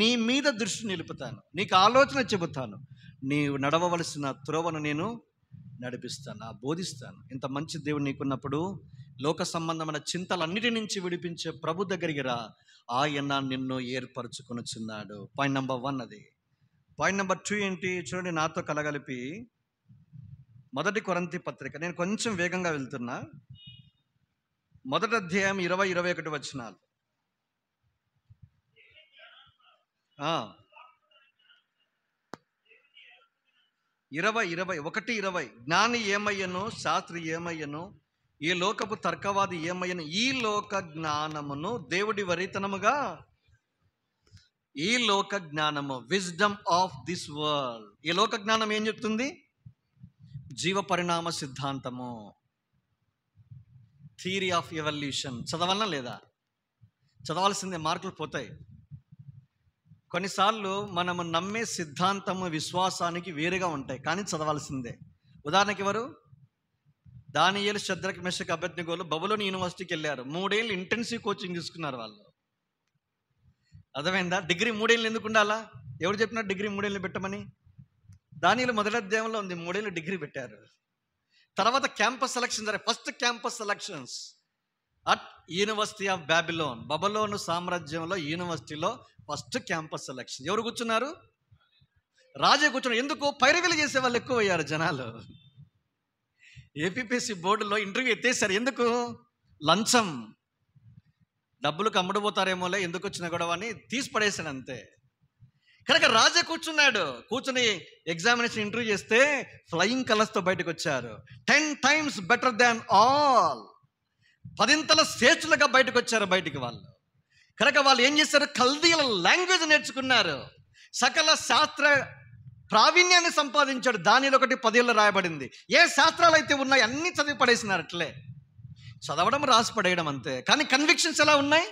నీ మీద దృష్టి నిలుపుతాను, నీకు ఆలోచన చెబుతాను, నీవు నడవవలసిన త్రోవను నేను నడిపిస్తాను, బోధిస్తాను. ఇంత మంచి దేవుడు నీకున్నప్పుడు లోక సంబంధమైన చింతలన్నిటి నుంచి విడిపించే ప్రభు దగ్గరికి రా. ఆయన నిన్ను ఏర్పరచుకొనుచున్నాడు. పాయింట్ నెంబర్ 1 అది. పాయింట్ నెంబర్ 2 ఏంటి చూడండి, నాతో కలగలిపి 1 కొరింథీ పత్రిక. నేను కొంచెం వేగంగా వెళ్తున్నా. 1వ అధ్యాయం 20-21 వచనాలు. 21-20 జ్ఞాని ఏమయ్యను, శాస్త్రి ఏమయ్యను, ఈ లోకపు తర్కవాది ఏమయ్యను, ఈ లోక జ్ఞానమును దేవుడి వరితనముగా, ఈ లోక జ్ఞానము, విజ్డమ్ ఆఫ్ దిస్ వరల్డ్. ఈ లోక జ్ఞానం ఏం చెప్తుంది? జీవ పరిణామ సిద్ధాంతము, థియరీ ఆఫ్ ఎవల్యూషన్. చదవాలనా లేదా? చదవాల్సిందే, మార్కులు పోతాయి. కొన్నిసార్లు మనము నమ్మే సిద్ధాంతము విశ్వాసానికి వేరుగా ఉంటాయి, కానీ చదవాల్సిందే. ఉదాహరణకి ఎవరు? దానియేలు, షద్రక్, మెషక్, అబేద్నెగోలు బబులోని యూనివర్సిటీకి వెళ్ళారు. 3 ఏళ్ళు ఇంటెన్సివ్ కోచింగ్ తీసుకున్నారు వాళ్ళు. అర్థమైందా? డిగ్రీ 3 ఏళ్ళు ఎందుకు ఉండాలా? ఎవరు చెప్పినారు డిగ్రీ 3 ఏళ్ళు పెట్టమని? దానియేలు 1వ అధ్యాయంలో ఉంది, 3 ఏళ్ళు డిగ్రీ పెట్టారు. తర్వాత క్యాంపస్ సెలక్షన్ జరిగాయి. First campus selections at university of Babylon. బబులోను సామ్రాజ్యంలో యూనివర్సిటీలో ఫస్ట్ క్యాంపస్ సెలక్షన్. ఎవరు కూర్చున్నారు? రాజే కూర్చున్నారు. ఎందుకు? పైరవీలు చేసే వాళ్ళు ఎక్కువ అయ్యారు జనాలు. ఏపీపీఎస్సీ బోర్డులో ఇంటర్వ్యూ ఎత్తేసారు. ఎందుకు? లంచం, డబ్బులకు అమ్ముడుపోతారేమోలే, ఎందుకు వచ్చిన గొడవ అని తీసి పడేశాడు అంతే. కనుక రాజే కూర్చుని ఎగ్జామినేషన్ ఇంటర్వ్యూ చేస్తే ఫ్లయింగ్ కలర్స్తో బయటకు వచ్చారు. 10 times బెటర్ దాన్ ఆల్, 10 శ్రేష్ఠులుగా బయటకు వచ్చారు బయటికి వాళ్ళు. కనుక వాళ్ళు ఏం చేశారు? కల్దీల లాంగ్వేజ్ నేర్చుకున్నారు, సకల శాస్త్ర ప్రావీణ్యాన్ని సంపాదించాడు. దానిలో 10 రాయబడింది. ఏ శాస్త్రాలు అయితే ఉన్నాయి అన్నీ చదివి పడేసినారు. అట్లే చదవడం, రాసి పడేయడం అంతే. కానీ కన్విక్షన్స్ ఎలా ఉన్నాయి?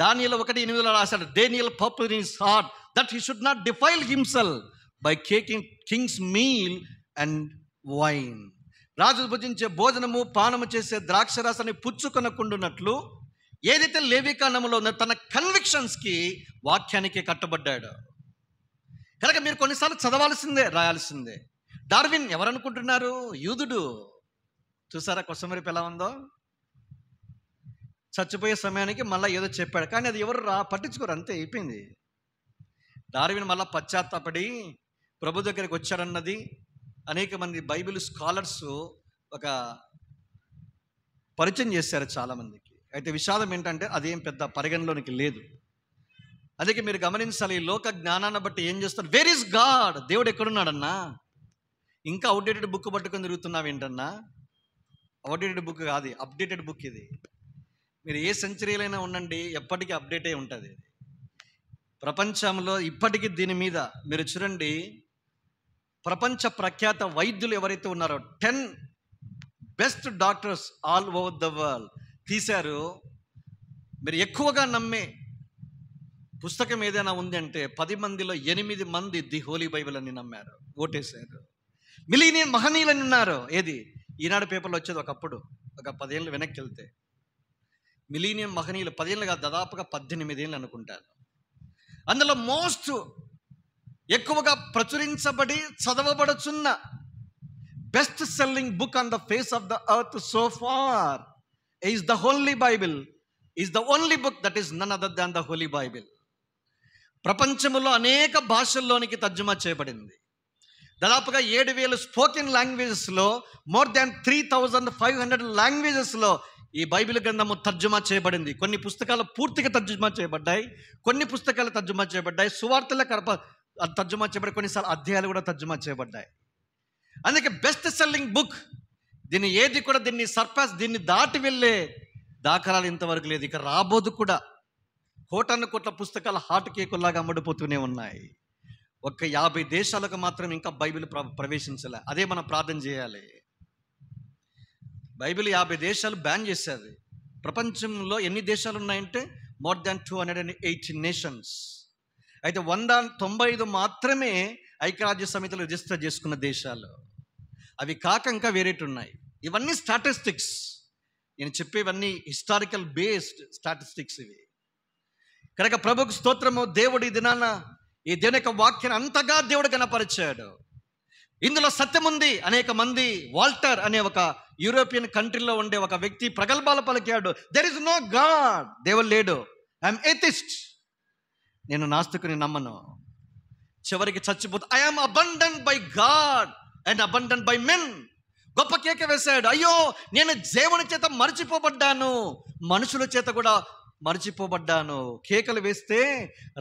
దానియేలు 1:8 రాశాడు, Daniel purpose in his heart that he should not defile himself by taking king's meal and wine. రాజు భుజించే భోజనము, పానము చేసే ద్రాక్షరసాన్ని పుచ్చుకొనకుండునట్లు ఏదైతే లేవికాండములో ఉందో తన కన్విక్షన్స్కి, వాక్యానికి కట్టుబడ్డాడు. కనుక మీరు కొన్నిసార్లు చదవాల్సిందే, రాయాల్సిందే. డార్విన్ ఎవరనుకుంటున్నారు? యూదుడు. చూసారా కొసమెరుపు ఎలా ఉందో? చచ్చిపోయే సమయానికి మళ్ళీ ఏదో చెప్పాడు, కానీ అది ఎవరు పట్టించుకోరు, అంతే అయిపోయింది. డార్విన్ మళ్ళీ పశ్చాత్తాపడి ప్రభు దగ్గరికి వచ్చాడన్నది అనేక మంది బైబిల్ స్కాలర్స్ ఒక పరిచయం చేశారు చాలామందికి. అయితే విషాదం ఏంటంటే అదేం పెద్ద పరిగణలోనికి లేదు. అందుకే మీరు గమనించాలి, ఈ లోక జ్ఞానాన్ని బట్టి ఏం చేస్తారు? Where is God? దేవుడు ఎక్కడున్నాడన్నా? ఇంకా అవుట్డేటెడ్ బుక్ పట్టుకొని తిరుగుతున్నావు ఏంటన్నా? అవుట్డేటెడ్ బుక్ కాదు, అప్డేటెడ్ బుక్ ఇది. మీరు ఏ సెంచరీలైనా ఉండండి, ఎప్పటికీ అప్డేట్ అయి ఉంటుంది. ప్రపంచంలో ఇప్పటికీ దీని మీద మీరు చూడండి, ప్రపంచ ప్రఖ్యాత వైద్యులు ఎవరైతే ఉన్నారో 10 best doctors all over the world తీశారు. మీరు ఎక్కువగా నమ్మే పుస్తకం ఏదైనా ఉంది అంటే 10 మందిలో 8 మంది ది హోలీ బైబిల్ అని నమ్మారు, ఓటేశారు. మిలీనియన్ మహనీయులని ఉన్నారు. ఏది? ఈనాడు పేపర్లో వచ్చేది ఒకప్పుడు, ఒక 10 ఏళ్ళు వెనక్కి వెళ్తే. మిలీనియన్ మహనీయులు 10 ఏళ్ళు కాదు, దాదాపుగా 18 ఏళ్ళు అనుకుంటారు. అందులో మోస్ట్ ఎక్కువగా ప్రచురించబడి చదవబడుచున్న best selling book on the face of the earth so far is the holy Bible, is the only book that is none other than the holy Bible. ప్రపంచంలో అనేక భాషల్లోనికి తర్జుమా చేయబడింది. దాదాపుగా 7,000 స్పోకెన్ లాంగ్వేజెస్లో, మోర్ దాన్ 3,500 లాంగ్వేజెస్లో ఈ బైబిల్ గ్రంథము తర్జుమా చేయబడింది. కొన్ని పుస్తకాలు పూర్తిగా తర్జుమా చేయబడ్డాయి, కొన్ని పుస్తకాలు తర్జుమా చేయబడ్డాయి. సువార్తల తర్జుమా చేయబడి, కొన్నిసార్లు అధ్యాయాలు కూడా తర్జుమా చేయబడ్డాయి. అందుకే బెస్ట్ సెల్లింగ్ బుక్. దీన్ని దాటి వెళ్ళే దాఖలాలు ఇంతవరకు లేదు. ఇక రాబోదు కూడా. కోట్ల పుస్తకాలు హాట్ కేకుల్లాగా అమ్ముడుపోతూనే ఉన్నాయి. 50 దేశాలకు మాత్రం ఇంకా బైబిల్ ప్రవేశించలే. అదే మనం ప్రార్థన చేయాలి. బైబిల్ 50 దేశాలు బ్యాన్ చేసేది. ప్రపంచంలో ఎన్ని దేశాలు ఉన్నాయంటే మోర్ దాన్ 280 నేషన్స్. అయితే 195 మాత్రమే ఐక్యరాజ్య సమితిలో రిజిస్టర్ చేసుకున్న దేశాలు. అవి కాక ఇంకా వేరేటి ఉన్నాయి. ఇవన్నీ స్టాటిస్టిక్స్. నేను చెప్పేవన్నీ హిస్టారికల్ బేస్డ్ స్టాటిస్టిక్స్ ఇవి. కనుక ప్రభుకు స్తోత్రము. దేవుడు ఈ దినాన ఈ దేవుని యొక్క వాక్యాన్ని అంతగా దేవుడు కనపరిచాడు. ఇందులో సత్యం ఉంది. అనేక మంది, వాల్టర్ అనే ఒక యూరోపియన్ కంట్రీలో ఉండే ఒక వ్యక్తి ప్రగల్భాలు పలికాడు. దెర్ ఇస్ నో గాడ్, దేవుడు లేడు, ఐఎమ్ ఎథిస్ట్, నేను నాస్తికుని, నమ్మను. చివరికి చచ్చిపోతే I'm abundant by God and abundant by men. గొప్ప కేక వేశాడు. అయ్యో, నేను దేవుని చేత మర్చిపోబడ్డాను, మనుషుల చేత కూడా మర్చిపోబడ్డాను. కేకలు వేస్తే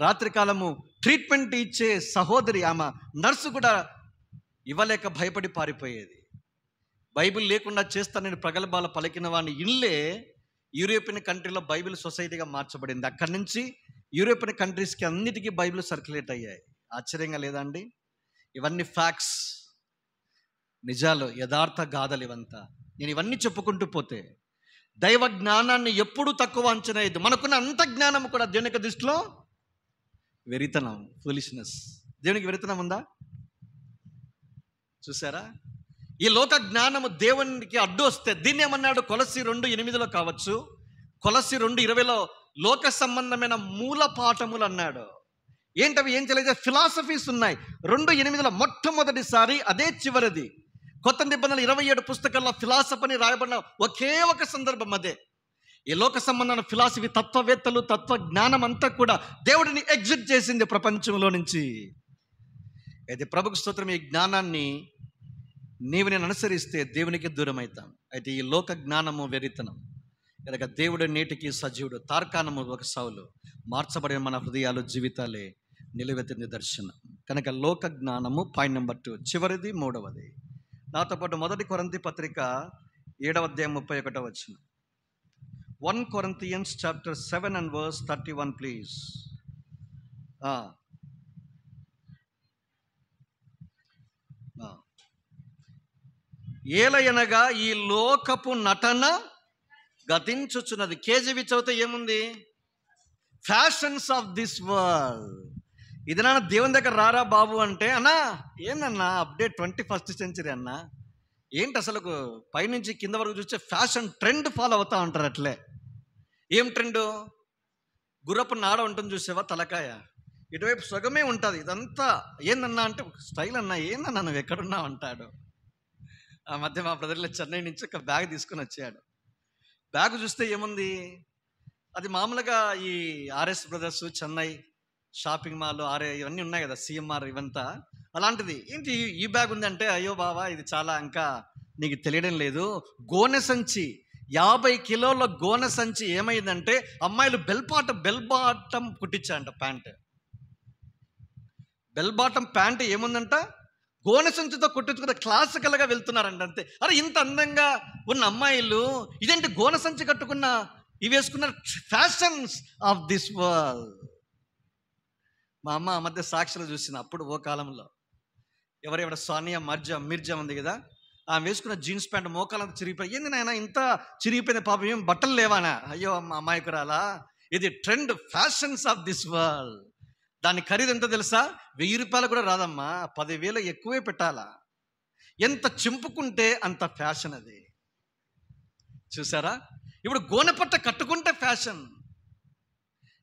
రాత్రికాలము ట్రీట్మెంట్ ఇచ్చే సహోదరి, ఆమె నర్సు కూడా ఇవ్వలేక భయపడి పారిపోయేది. బైబిల్ లేకుండా చేస్తా నేను ప్రగల్భాల పలికిన వాడిని ఇల్లే యూరోపియన్ కంట్రీలో బైబిల్ సొసైటీగా మార్చబడింది. అక్కడి నుంచి యూరోపియన్ కంట్రీస్కి అన్నిటికీ బైబిల్ సర్క్యులేట్ అయ్యాయి. ఆశ్చర్యంగా లేదా అండి? ఇవన్నీ ఫ్యాక్ట్స్, నిజాలు, యథార్థ గాథలు ఇవంతా. నేను ఇవన్నీ చెప్పుకుంటూ పోతే దైవ జ్ఞానాన్ని ఎప్పుడూ తక్కువ అంచనా వేయద్దు. మనకున్న అంత జ్ఞానం కూడా దేవుని యొక్క దృష్టిలో వెరితనం, ఫూలిష్నెస్. దేవునికి వెరితనం ఉందా? చూసారా? ఈ లోక జ్ఞానము దేవునికి అడ్డు వస్తే దీన్ని ఏమన్నాడు? కొలస్సీ 2:8 కావచ్చు, కొలస్సీ 2:20 లోక సంబంధమైన మూల పాఠములు అన్నాడు. ఏంటవి? ఏం తెలియదు, ఫిలాసఫీస్ ఉన్నాయి. 2:8 మొట్టమొదటిసారి, అదే చివరిది. కొత్త నిబంధనలు 27 పుస్తకాల్లో ఫిలాసఫీని రాయబడిన ఒకే ఒక సందర్భం అదే. ఈ లోక సంబంధమైన ఫిలాసఫీ, తత్వవేత్తలు, తత్వ జ్ఞానం అంతా కూడా దేవుడిని ఎగ్జిట్ చేసింది ప్రపంచంలో నుంచి. అయితే ప్రభుకు స్తోత్రం. ఈ జ్ఞానాన్ని నేను అనుసరిస్తే దేవునికి దూరం అవుతాం. అయితే ఈ లోక జ్ఞానము వెరితనం. కనుక దేవుడు నేటికి సజీవుడు. తార్కాణము ఒక సౌలు. మార్చబడిన మన హృదయాలు, జీవితాలే నిలువెత్తి నిదర్శనం. కనుక లోక జ్ఞానము పాయింట్ నెంబర్ 2, చివరిది, 3వది. నాతో పాటు 1 కొరింథీ పత్రిక 7వ అధ్యాయం 31వ వచనం. 1 Corinthians chapter 7 and verse 31 please. ఏలయనగా ఈ లోకపు నటన గతించుచున్నది. కేజీవి చదివితే ఏముంది? Fashions of this world. ఇది నాన్న దేవుని దగ్గర రారా బాబు అంటే, అన్నా ఏందన్నా అప్డేట్ 21st century అన్నా, ఏంటి అసలు పైనుంచి కింద వరకు చూస్తే ఫ్యాషన్ ట్రెండ్ ఫాలో అవుతా ఉంటారు. అట్లే ఏం ట్రెండు? గుర్రపు నాడ ఉంటుంది చూసావా, తలకాయ ఇటువైపు సగమే ఉంటుంది. ఇదంతా ఏందన్నా అంటే స్టైల్ అన్నా. ఏందన్నా నువ్వు ఎక్కడున్నావు అంటాడు. ఆ మధ్య మా బ్రదర్లో చెన్నై నుంచి ఒక బ్యాగ్ తీసుకుని వచ్చాడు. బ్యాగ్ చూస్తే ఏముంది? అది మామూలుగా ఈ RS brothers, Chennai shopping mall, ఇవన్నీ ఉన్నాయి కదా, సిఎంఆర్, ఇవంతా అలాంటిది. ఏంటి ఈ బ్యాగ్ ఉంది అంటే, అయ్యో బావా ఇది చాలా, ఇంకా నీకు తెలియడం లేదు, గోనె సంచి, 50 కిలోల గోనె సంచి. ఏమైందంటే అమ్మాయిలు బెల్ బాటం కుట్టించారంట. ప్యాంట్, బెల్ బాటం ప్యాంట్ ఏముందంట, గోనె సంచితో కుట్టించుకున్న క్లాసికల్గా వెళ్తున్నారంట. అంతే. అరే ఇంత అందంగా ఉన్న అమ్మాయిలు ఇదేంటి గోనె సంచి కట్టుకున్న, ఇవి వేసుకున్న ఫ్యాషన్స్ ఆఫ్ దిస్ వరల్డ్. మా అమ్మ ఆ మధ్య సాక్షులు చూసిన అప్పుడు, ఓ కాలంలో ఎవరెవడ సానియా మిర్జా ఉంది కదా, ఆమె వేసుకున్న జీన్స్ ప్యాంట్ మోకాలంతా చిరిగిపోయి, ఏంది నాయన ఇంత చిరిగిపోయింది పాపం, ఏం బట్టలు లేవానా? అయ్యో అమ్మ అమ్మాయికురాలా, ఇది trend, fashions of this world. దాని ఖరీదు ఎంత తెలుసా? 1000 రూపాయలు కూడా రాదమ్మా, 10,000 ఎక్కువే పెట్టాలా. ఎంత చింపుకుంటే అంత ఫ్యాషన్ అది. చూసారా? ఇప్పుడు గోనెపట్ట కట్టుకుంటే ఫ్యాషన్,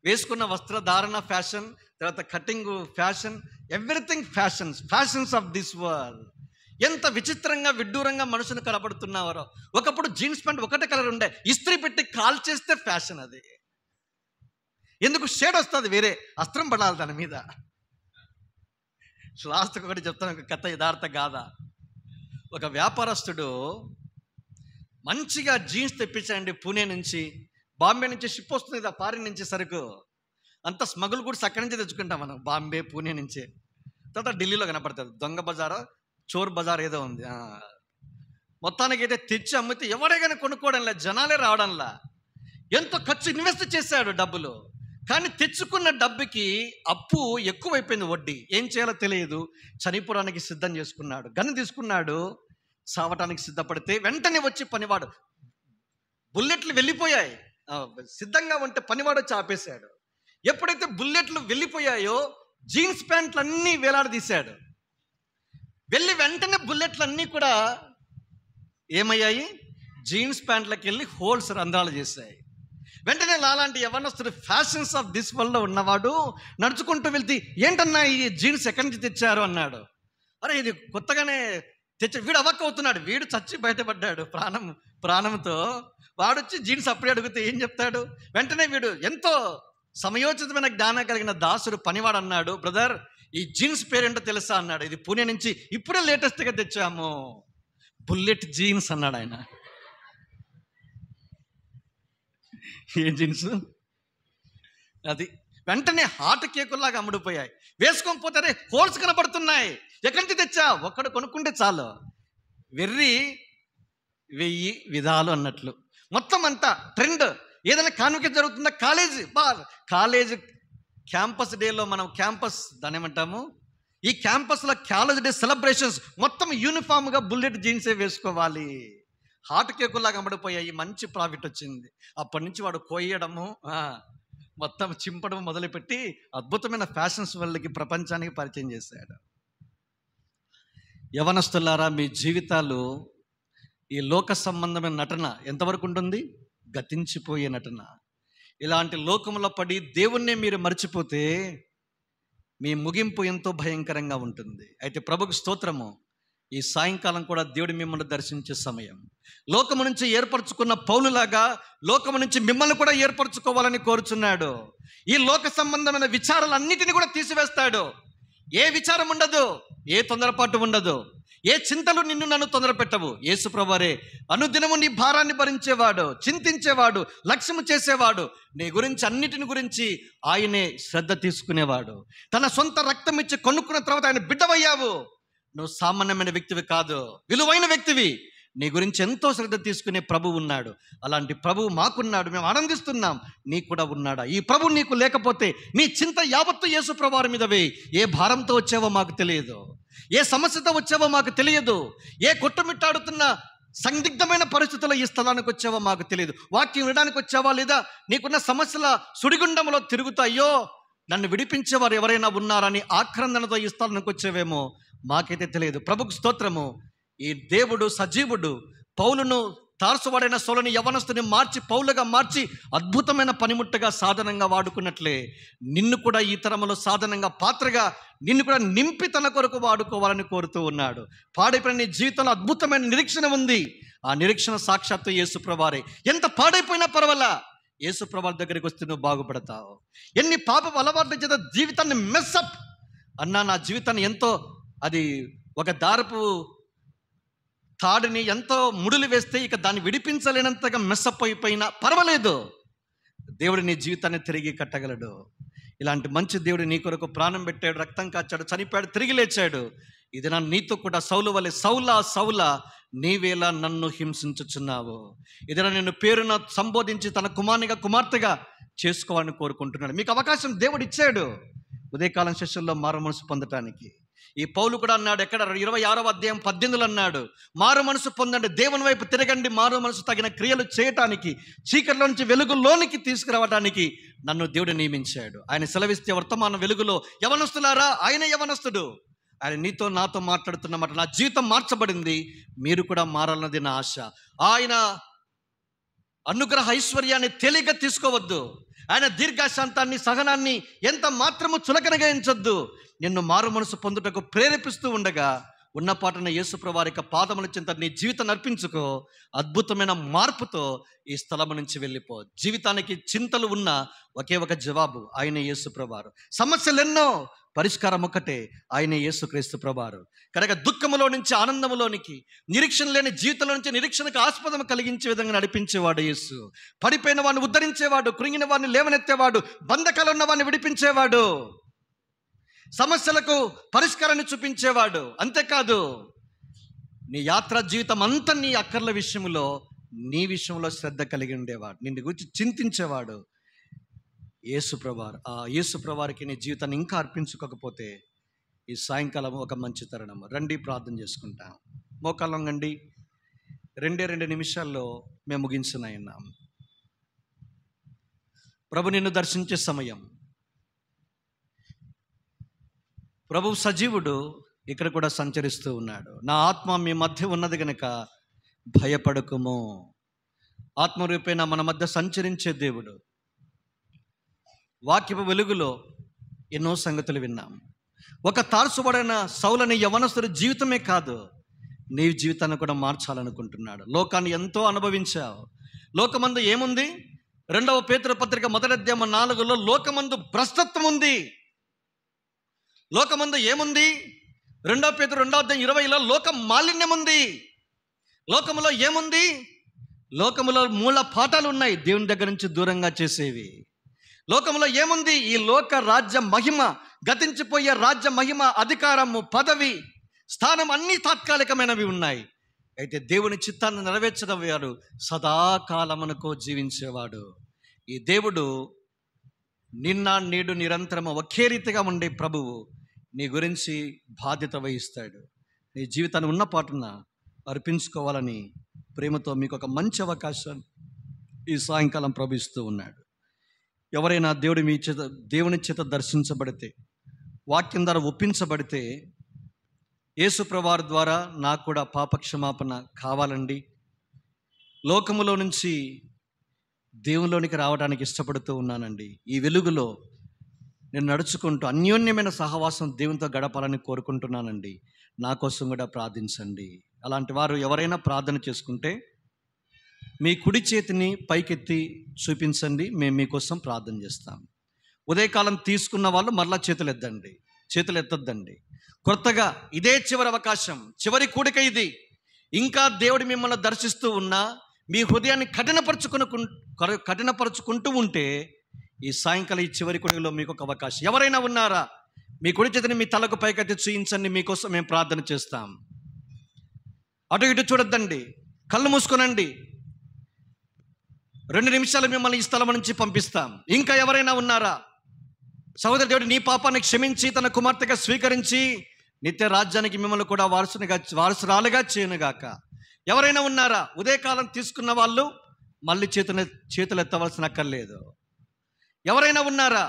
వేసుకున్న వస్త్రధారణ ఫ్యాషన్, తర్వాత cutting fashion, everything fashions of this world. ఎంత విచిత్రంగా, విడ్డూరంగా మనుషులు కనపడుతున్నారో. ఒకప్పుడు జీన్స్ ప్యాంట్ ఒకటే కలర్ ఉండే, ఇస్త్రీ పెట్టి కాల్ చేస్తే ఫ్యాషన్ అది. ఎందుకు? షేడ్ వస్తుంది, వేరే అస్త్రం పడాలి దాని మీద. లాస్ట్కి ఒకటి చెప్తాను, ఒక కథ, యథార్థ గాథ. ఒక వ్యాపారస్తుడు మంచిగా జీన్స్ తెప్పించండి పూణే నుంచి, బాంబే నుంచి షిప్ వస్తుంది కదా ఫారిన్ నుంచి సరుకు, అంత స్మగుల్ గుడ్స్ అక్కడి నుంచే తెచ్చుకుంటాం మనం, బాంబే పూణే నుంచే. తర్వాత ఢిల్లీలో కనపడుతుంది దొంగ బజార్, చోర్ బజార్ ఏదో ఉంది. మొత్తానికి అయితే తెచ్చి అమ్మితే ఎవడే కానీ కొనుక్కోవడంలా, జనాలే రావడంలా. ఎంతో ఖర్చు ఇన్వెస్ట్ చేశాడు డబ్బులు, కానీ తెచ్చుకున్న డబ్బుకి అప్పు ఎక్కువైపోయింది, వడ్డీ. ఏం చేయాలో తెలియదు, చనిపోవడానికి సిద్ధం చేసుకున్నాడు. గన్ను తీసుకున్నాడు, సావటానికి సిద్ధపడితే వెంటనే వచ్చి పనివాడు, బుల్లెట్లు వెళ్ళిపోయాయి, సిద్ధంగా ఉంటే పనివాడు వచ్చి ఆపేశాడు. ఎప్పుడైతే బుల్లెట్లు వెళ్ళిపోయాయో జీన్స్ ప్యాంట్లు అన్నీ వేలాడదీశాడు. వెళ్ళి వెంటనే బుల్లెట్లు అన్నీ కూడా ఏమయ్యాయి, జీన్స్ ప్యాంట్లకు వెళ్ళి హోల్స్, రంధ్రాలు చేశాయి. వెంటనే లాంటి యవ్వనస్తుడు, ఫ్యాషన్స్ ఆఫ్ దిస్ వరల్డ్లో ఉన్నవాడు నడుచుకుంటూ వెళ్తే, ఏంటన్నా ఈ జీన్స్ ఎక్కడి నుంచి తెచ్చారు అన్నాడు. అరే ఇది కొత్తగానే తెచ్చి, వీడు అవాక్ అవుతున్నాడు, వీడు చచ్చి బయటపడ్డాడు ప్రాణంతో. వాడొచ్చి జీన్స్ అప్పుడే అడిగితే ఏం చెప్తాడు? వెంటనే వీడు ఎంతో సమయోచితమైన జ్ఞానం కలిగిన దాసుడు పనివాడు అన్నాడు, బ్రదర్ ఈ జీన్స్ పేరేంటో తెలుసా అన్నాడు. ఇది పూణే నుంచి ఇప్పుడే లేటెస్ట్గా తెచ్చాము, బుల్లెట్ జీన్స్ అన్నాడు ఆయన. ఏ జీన్స్ అది? వెంటనే హాట్ కేకుల్లాగా అమ్ముడుపోయాయి. వేసుకొని పోతారే, హోల్స్ కనపడుతున్నాయి. ఎక్కడి నుంచి తెచ్చా? ఒక్కడు కొనుక్కుంటే చాలు, వెర్రి 1000 విధాలు అన్నట్లు. మొత్తం అంతా ట్రెండ్. ఏదైనా కానుక జరుగుతుందా, కాలేజ్ క్యాంపస్ డేలో, మనం క్యాంపస్ దాని ఏమంటాము, ఈ క్యాంపస్లో కాలేజ్ డే సెలబ్రేషన్స్ మొత్తం యూనిఫామ్గా బుల్లెట్ జీన్సే వేసుకోవాలి. హాట్ కేకుల్లాగా అమ్ముడుపోయాయి, మంచి ప్రాఫిట్ వచ్చింది. అప్పటి నుంచి వాడు కోయడము, మొత్తం చింపడం మొదలుపెట్టి అద్భుతమైన ఫ్యాషన్స్ వాళ్ళకి, ప్రపంచానికి పరిచయం చేశాడు. యవనస్తులారా, మీ జీవితాలు ఈ లోక సంబంధమైన నటన ఎంతవరకు ఉంటుంది? గతించిపోయే నటన. ఇలాంటి లోకంలో పడి దేవుణ్ణే మీరు మర్చిపోతే మీ ముగింపు ఎంతో భయంకరంగా ఉంటుంది. అయితే ప్రభుకు స్తోత్రము, ఈ సాయంకాలం కూడా దేవుడు మిమ్మల్ని దర్శించే సమయం. లోకము నుంచి ఏర్పరచుకున్న పౌలులాగా లోకము నుంచి మిమ్మల్ని కూడా ఏర్పరచుకోవాలని కోరుచున్నాడు. ఈ లోక సంబంధమైన విచారాలన్నిటిని కూడా తీసివేస్తాడు. ఏ విచారం ఉండదు, ఏ తొందరపాటు ఉండదు, ఏ చింతలు నిన్ను నన్ను తొందర పెట్టవు. యేసు ప్రభువే అనుదినము నీ భారాన్ని భరించేవాడు, చింతించేవాడు, లక్ష్యము చేసేవాడు. నీ గురించి అన్నిటిని గురించి ఆయనే శ్రద్ధ తీసుకునేవాడు. తన సొంత రక్తం ఇచ్చి కొనుక్కున్న తర్వాత ఆయన బిడ్డవయ్యావు. నువ్వు సామాన్యమైన వ్యక్తివి కాదు, విలువైన వ్యక్తివి. నీ గురించి ఎంతో శ్రద్ధ తీసుకునే ప్రభువు ఉన్నాడు. అలాంటి ప్రభువు మాకున్నాడు, మేము ఆనందిస్తున్నాం. నీకు కూడా ఉన్నాడా? ఈ ప్రభువు నీకు లేకపోతే నీ చింత యావత్తు యేసు ప్రభువారి మీద వేయి. ఏ భారంతో వచ్చావో మాకు తెలియదు, ఏ సమస్యతో వచ్చావో మాకు తెలియదు, ఏ కొట్టుమిట్టాడుతున్న సందిగ్ధమైన పరిస్థితుల్లో ఈ స్థలానికి వచ్చావో మాకు తెలియదు. వాక్యం వినడానికి వచ్చావా, లేదా నీకున్న సమస్యల సుడిగుండంలో తిరుగుతాయో నన్ను విడిపించేవారు ఎవరైనా ఉన్నారని ఆక్రందనతో ఈ స్థలానికి వచ్చేవేమో మాకైతే తెలియదు. ప్రభుకు స్తోత్రము. ఈ దేవుడు సజీవుడు. పౌలును, తార్సువాడైన సౌలుని, యవనస్తుని మార్చి పౌలుగా మార్చి అద్భుతమైన పనిముట్టుగా, సాధనంగా వాడుకున్నట్లే నిన్ను కూడా ఈ తరములో సాధనంగా, పాత్రగా నిన్ను కూడా నింపి తన కొరకు వాడుకోవాలని కోరుతూ ఉన్నాడు. పాడైపోయిన నీ జీవితంలో అద్భుతమైన నిరీక్షణ ఉంది. ఆ నిరీక్షణ సాక్షాత్తు యేసు ప్రభువారే. ఎంత పాడైపోయినా పర్వాలా, యేసు ప్రభువారి దగ్గరికి వస్తే నువ్వు బాగుపడతావు. ఎన్ని పాపపు అలవాట్ల చేత జీవితాన్ని మెస్సప్ అన్నా, నా జీవితాన్ని ఎంతో, అది ఒక దారపు తాడుని ఎంతో ముడులు వేస్తే ఇక దాన్ని విడిపించలేనంతగా మెస్సప్ అయిపోయినా పర్వాలేదు, దేవుడు నీ జీవితాన్ని తిరిగి కట్టగలడు. ఇలాంటి మంచి దేవుడు నీ కొరకు ప్రాణం పెట్టాడు, రక్తం కాచాడు, చనిపోయాడు, తిరిగి లేచాడు. ఇది నా నీతో కూడా సౌలు వలె, సౌలా సౌలా నీవేలా నన్ను హింసించుచున్నావు, ఇది నిన్ను పేరున సంబోధించి తన కుమారునిగా, కుమార్తెగా చేసుకోవాలని కోరుకుంటున్నాడు. మీకు అవకాశం దేవుడు ఇచ్చాడు ఉదయకాలం సెషన్లో మారు మనసు పొందటానికి. ఈ పౌలు కూడా అన్నాడు, ఎక్కడ 26వ అధ్యాయం 18 అన్నాడు, మారు మనసు పొందండి, దేవుని వైపు తిరగండి, మారు మనసు తగిన క్రియలు చేయటానికి, చీకటిలో నుంచి వెలుగులోనికి తీసుకురావడానికి నన్ను దేవుడు నియమించాడు. ఆయన సెలవిస్తే వర్తమాన వెలుగులో యవనస్తులారా, ఆయన యవనస్తుడు, ఆయన నీతో నాతో మాట్లాడుతున్నమాట. నా జీవితం మార్చబడింది, మీరు కూడా మారాలన్నది నా ఆశ. ఆయన అనుగ్రహ ఐశ్వర్యాన్ని తేలిగ్గా తీసుకోవద్దు. ఆయన దీర్ఘశాంతాన్ని, సహనాన్ని ఎంత మాత్రము చులకనగా ఎంచొద్దు. నిన్ను మారు మనసు పొందుటకు ప్రేరేపిస్తూ ఉండగా ఉన్న పాటన యేసు ప్రభువారి యొక్క పాదముల చెంత నీ జీవితం అర్పించుకో. అద్భుతమైన మార్పుతో ఈ స్థలము నుంచి వెళ్ళిపో. జీవితానికి చింతలు ఉన్న ఒకే ఒక జవాబు, ఆయనే యేసు ప్రభువారు. సమస్యలు ఎన్నో, పరిష్కారం ఒక్కటే, ఆయనే యేసుక్రీస్తు ప్రభువారు. కనుక దుఃఖములో నుంచి ఆనందములోనికి, నిరీక్షణ లేని జీవితంలో నుంచి నిరీక్షణకు ఆస్పదం కలిగించే విధంగా నడిపించేవాడు యేసు. పడిపోయిన వాడిని ఉద్ధరించేవాడు, కృంగిన వాడిని లేవనెత్తేవాడు, బంధకాలు ఉన్న వాడిని విడిపించేవాడు. సమస్యలకు పరిష్కారాన్ని చూపించేవాడు. అంతేకాదు నీ యాత్రా జీవితం అంతా నీ అక్కర్ల విషయంలో, నీ విషయంలో శ్రద్ధ కలిగి ఉండేవాడు, నిన్ను గురించి చింతించేవాడు యేసుప్రభువారు. ఆ యేసుప్రభువారికి నీ జీవితాన్ని ఇంకా అర్పించుకోకపోతే ఈ సాయంకాలం ఒక మంచి తరుణం. రండి, ప్రార్థన చేసుకుంటాం. మోకాళ్ళొంగండి. 2 నిమిషాల్లో మేము ముగించున్నాం. ప్రభు నిన్ను దర్శించే సమయం. ప్రభు సజీవుడు ఇక్కడ కూడా సంచరిస్తూ ఉన్నాడు. నా ఆత్మ మీ మధ్య ఉన్నది గనుక భయపడకుము. ఆత్మరూపేణ మన మధ్య సంచరించే దేవుడు. వాక్యపు వెలుగులో ఎన్నో సంగతులు విన్నాం. ఒక తారసుబడిన సౌలని యవనస్తుడి జీవితమే కాదు, నీ జీవితాన్ని కూడా మార్చాలనుకుంటున్నాడు. లోకాన్ని ఎంతో అనుభవించావు. లోకమందు ఏముంది? 2వ పేతురు పత్రిక 1:4 లోకమందు భ్రష్టత్వం ఉంది. లోకమందు ఏముంది? 2వ పేతురు 2:20 లోక మాలిన్యం ఉంది. లోకములో ఏముంది? లోకములో మూల పాఠాలు ఉన్నాయి, దేవుని దగ్గర నుంచి దూరంగా చేసేవి. లోకములో ఏముంది? ఈ లోక రాజ్య మహిమ, గతించిపోయే రాజ్య మహిమ, అధికారము, పదవి, స్థానం అన్నీ తాత్కాలికమైనవి ఉన్నాయి. అయితే దేవుని చిత్తాన్ని నెరవేర్చడం వాడు సదాకాలమునకు జీవించేవాడు. ఈ దేవుడు నిన్న నేడు నిరంతరము ఒకే రీతిగా ఉండే ప్రభువు నీ గురించి బాధ్యత వహిస్తాడు. నీ జీవితాన్ని ఉన్న పాటున అర్పించుకోవాలని ప్రేమతో మీకు ఒక మంచి అవకాశం ఈ సాయంకాలం ప్రభు ఇస్తూ ఉన్నాడు. ఎవరైనా దేవుని చేత దర్శించబడితే, వాక్యం ద్వారా ఒప్పించబడితే, యేసుప్రభువారి ద్వారా నాకు కూడా పాపక్షమాపణ కావాలండి, లోకములో నుంచి దేవునిలోనికి రావడానికి ఇష్టపడుతూ ఉన్నానండి, ఈ వెలుగులో నేను నడుచుకుంటూ అన్యోన్యమైన సహవాసం దేవునితో గడపాలని కోరుకుంటున్నానండి, నా కోసం కూడా ప్రార్థించండి. అలాంటి వారు ఎవరైనా ప్రార్థన చేసుకుంటే మీ కుడి చేతిని పైకెత్తి చూపించండి, మేము మీకోసం ప్రార్థన చేస్తాం. ఉదయకాలం తీసుకున్న వాళ్ళు మరలా చేతులు ఎత్తద్దండి. కొత్తగా ఇదే చివరి అవకాశం, చివరి కూడిక ఇది. ఇంకా దేవుడు మిమ్మల్ని దర్శిస్తూ ఉన్నా మీ హృదయాన్ని కఠినపరుచుకుంటూ ఉంటే ఈ సాయంకాలం ఈ చివరి కూడికలో మీకు ఒక అవకాశం. ఎవరైనా ఉన్నారా? మీ కుడి చేతిని మీ తలకు పైకెత్తి చూయించండి, మీకోసం మేము ప్రార్థన చేస్తాం. అటు ఇటు చూడొద్దండి, కళ్ళు మూసుకోనండి. 2 నిమిషాలు మిమ్మల్ని ఈ స్థలం నుంచి పంపిస్తాం. ఇంకా ఎవరైనా ఉన్నారా? సహోదర దేవుడు నీ పాపాన్ని క్షమించి తన కుమార్తెగా స్వీకరించి నిత్య రాజ్యానికి మిమ్మల్ని కూడా వారసురాలుగా చేయనుగాక. ఎవరైనా ఉన్నారా? ఉదయకాలం తీసుకున్న వాళ్ళు మళ్ళీ చేతులు ఎత్తవలసిన అక్కర్లేదు. ఎవరైనా ఉన్నారా?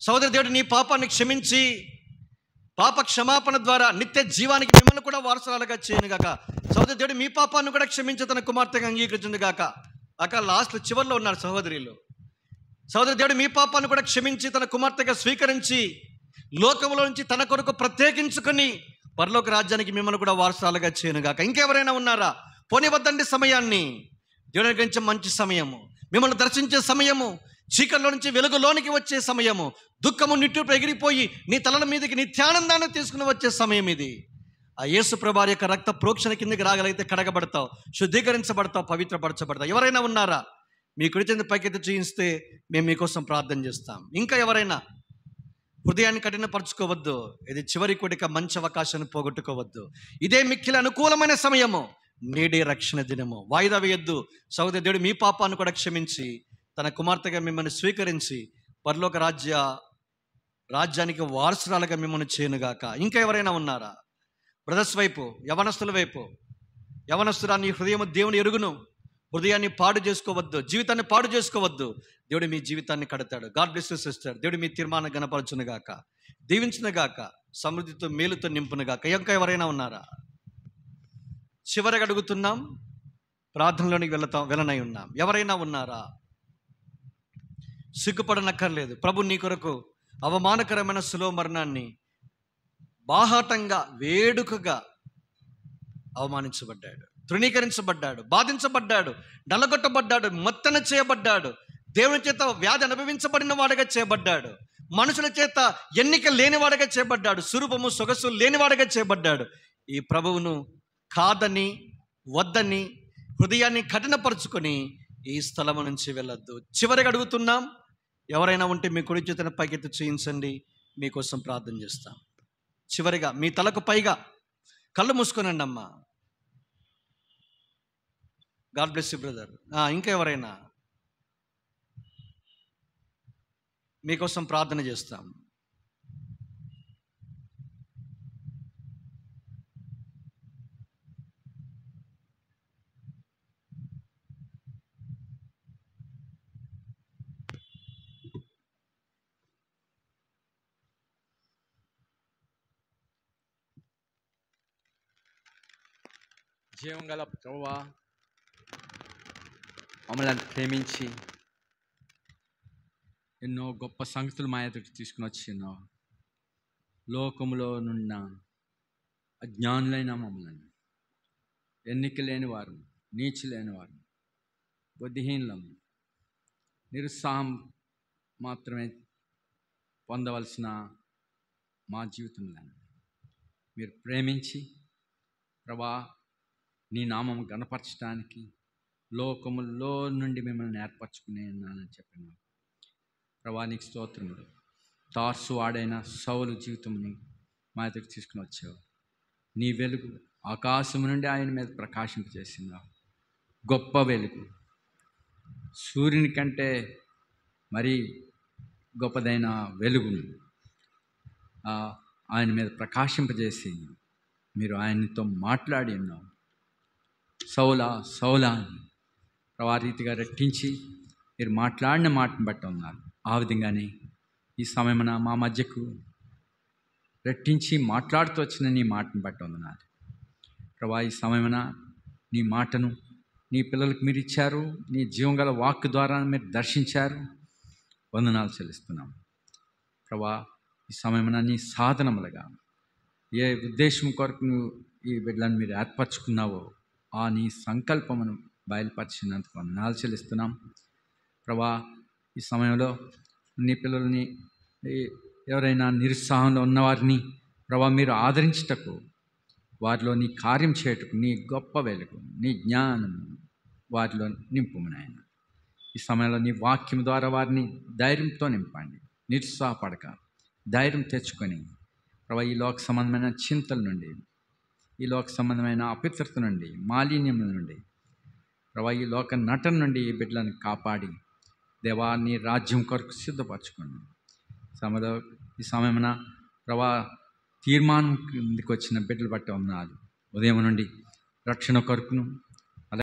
సహోదర దేవుడు నీ పాపాన్ని క్షమించి పాప క్షమాపణ ద్వారా నిత్య జీవానికి మిమ్మల్ని కూడా వారసురాలుగా చేయనుగాక. సహోదర దేవుడు మీ పాపాన్ని కూడా క్షమించి తన కుమార్తెగా అంగీకరించుగాక. లాస్ట్లో చివరిలో ఉన్నారు సహోదరులు. సహోదర దేవుడు మీ పాపాన్ని కూడా క్షమించి తన కుమార్తెగా స్వీకరించి లోకంలో నుంచి తన కొరకు ప్రత్యేకించుకొని పరలోక రాజ్యానికి మిమ్మల్ని కూడా వారసులుగా చేయనుగాక. ఇంకెవరైనా ఉన్నారా? పోనివద్దండి సమయాన్ని. దేవుని గురించి మంచి సమయము, మిమ్మల్ని దర్శించే సమయము, చీకట్లో నుంచి వెలుగులోనికి వచ్చే సమయము, దుఃఖము నిట్టూర్పు ఎగిరిపోయి నీ తలల మీదకి నిత్యానందాన్ని తీసుకుని వచ్చే సమయం ఇది. ఆ యేసు ప్రభువారి యొక్క రక్త ప్రోక్షణ కిందకి రాగలిగితే కడగబడతావు, శుద్ధీకరించబడతావు, పవిత్రపరచబడతావు. ఎవరైనా ఉన్నారా? మీ కుడి చేతి పైకెత్తి చూయిస్తే మేము మీకోసం ప్రార్థన చేస్తాం. ఇంకా ఎవరైనా? హృదయాన్ని కఠినపరచుకోవద్దు. ఇది చివరి కూడిక, మంచి అవకాశాన్ని పోగొట్టుకోవద్దు. ఇదే మిక్కిలి అనుకూలమైన సమయము, నేడే రక్షణ దినము. వాయిదా వేయద్దు. సహోదర దేవుడు మీ పాపాన్ని కూడా క్షమించి తన కుమార్తెగా మిమ్మల్ని స్వీకరించి పరలోక రాజ్యానికి వారసురాలుగా మిమ్మల్ని చేయనుగాక. ఇంకా ఎవరైనా ఉన్నారా? బ్రదర్స్ వైపు, యవనస్తుల వైపు, యవనస్తురా నీ హృదయం దేవుని ఎరుగును. హృదయాన్ని పాడు చేసుకోవద్దు, జీవితాన్ని పాడు చేసుకోవద్దు. దేవుడు మీ జీవితాన్ని కడతాడు. God bless you sister. దేవుడు మీ తీర్మానం గణపరచునుగాక, దీవించునుగాక, సమృద్ధితో మేలుతో నింపునుగాక. ఇంకా ఎవరైనా ఉన్నారా? చివరగా అడుగుతున్నాం, ప్రార్థనలోనికి వెళ్ళనై ఉన్నాం. ఎవరైనా ఉన్నారా? సిగ్గుపడనక్కర్లేదు. ప్రభు నీ కొరకు అవమానకరమైన శిలువ మరణాన్ని బాహాటంగా, వేడుకగా అవమానించబడ్డాడు, తృణీకరించబడ్డాడు, బాధించబడ్డాడు, నల్లగొట్టబడ్డాడు, మొత్తన చేయబడ్డాడు, దేవుని చేత వ్యాధి అనుభవించబడిన వాడిగా చేయబడ్డాడు, మనుషుల చేత ఎన్నిక లేనివాడిగా చేయబడ్డాడు, స్వరూపము సొగసు లేనివాడిగా చేయబడ్డాడు. ఈ ప్రభువును కాదని, వద్దని హృదయాన్ని కఠినపరుచుకొని ఈ స్థలము నుంచి వెళ్ళొద్దు. చివరిగా అడుగుతున్నాం, ఎవరైనా ఉంటే మీ కుడి చేతిని పైకెత్తి చూయించండి, మీకోసం ప్రార్థన చేస్తాం. చివరిగా మీ తలకు పైగా కళ్ళు మూసుకోనండి అమ్మా. God bless you brother. ఇంకా ఎవరైనా మీకోసం ప్రార్థన చేస్తాం. జీవం గల ప్రభువా, మమ్మల్ని ప్రేమించి ఎన్నో గొప్ప సంగతులు మా ఎదుటికి తీసుకుని వచ్చినావు. లోకములో నున్న అజ్ఞానులైన మమ్మల్ని, ఎన్నిక లేని వారు, నీచి లేని వారు, బుద్ధిహీనులము, నిరుత్సాహం మాత్రమే పొందవలసిన మా జీవితంలో మీరు ప్రేమించి ప్రభా నీ నామం గణపరచడానికి లోకములో నుండి మిమ్మల్ని ఏర్పరచుకునే ఉన్నానని చెప్పిన ప్రభా నీకు స్తోత్రములు. తార్సు వాడైన సౌలు జీవితంని మా దగ్గర తీసుకుని వచ్చావు. నీ వెలుగు ఆకాశం నుండి ఆయన మీద ప్రకాశింపజేసిందావు. గొప్ప వెలుగు, సూర్యుని కంటే మరీ గొప్పదైన వెలుగును ఆయన మీద ప్రకాశింపజేసి మీరు ఆయనతో మాట్లాడి ఉన్నావు. సౌలా సౌలా అని ప్రభా రీతిగా రెట్టించి మీరు మాట్లాడిన మాటను బట్టి ఉన్నారు. ఆ విధంగానే ఈ సమయమున మా మధ్యకు రెట్టించి మాట్లాడుతూ వచ్చిన నీ మాటను బట్టి ఉన్నారు ప్రభా. ఈ సమయమున నీ మాటను నీ పిల్లలకు మీరు ఇచ్చారు. నీ జీవంగల వాక్ ద్వారా మీరు దర్శించారు. వందనాలు చెల్లిస్తున్నాం ప్రభా. ఈ సమయమున నీ సాధనములుగా ఏ ఉద్దేశం కొరకు నువ్వు ఈ బిడ్డలను మీరు ఏర్పరచుకున్నావో ఆ నీ సంకల్పమును బయలుపరిచినందుకు వందనాలు చెల్లిస్తున్నాం ప్రభా. ఈ సమయంలో నీ పిల్లల్ని ఎవరైనా నిరుత్సాహంలో ఉన్నవారిని ప్రభా మీరు ఆదరించుటకు, వారిలో నీ కార్యం చేయుటకు నీ గొప్ప వెలుగు, నీ జ్ఞానము వారిలో నింపుము నాయన. ఈ సమయంలో నీ వాక్యం ద్వారా వారిని ధైర్యంతో నింపండి. నిరుత్సాహపడక ధైర్యం తెచ్చుకొని ప్రభా ఈ లోక సంబంధమైన చింతల నుండి, ఈ లోక సంబంధమైన అపిత్రత నుండి, మాలిన్యం నుండి ప్రభా ఈ లోక నటన నుండి ఈ బిడ్డలను కాపాడి దేవా నీ రాజ్యం కొరకు సిద్ధపరచుకోండి. ఈ సమయమున ప్రభా తీర్మానం కిందికి వచ్చిన బిడ్డలు బట్టి ఉన్నారు. ఉదయం నుండి రక్షణ కొరకును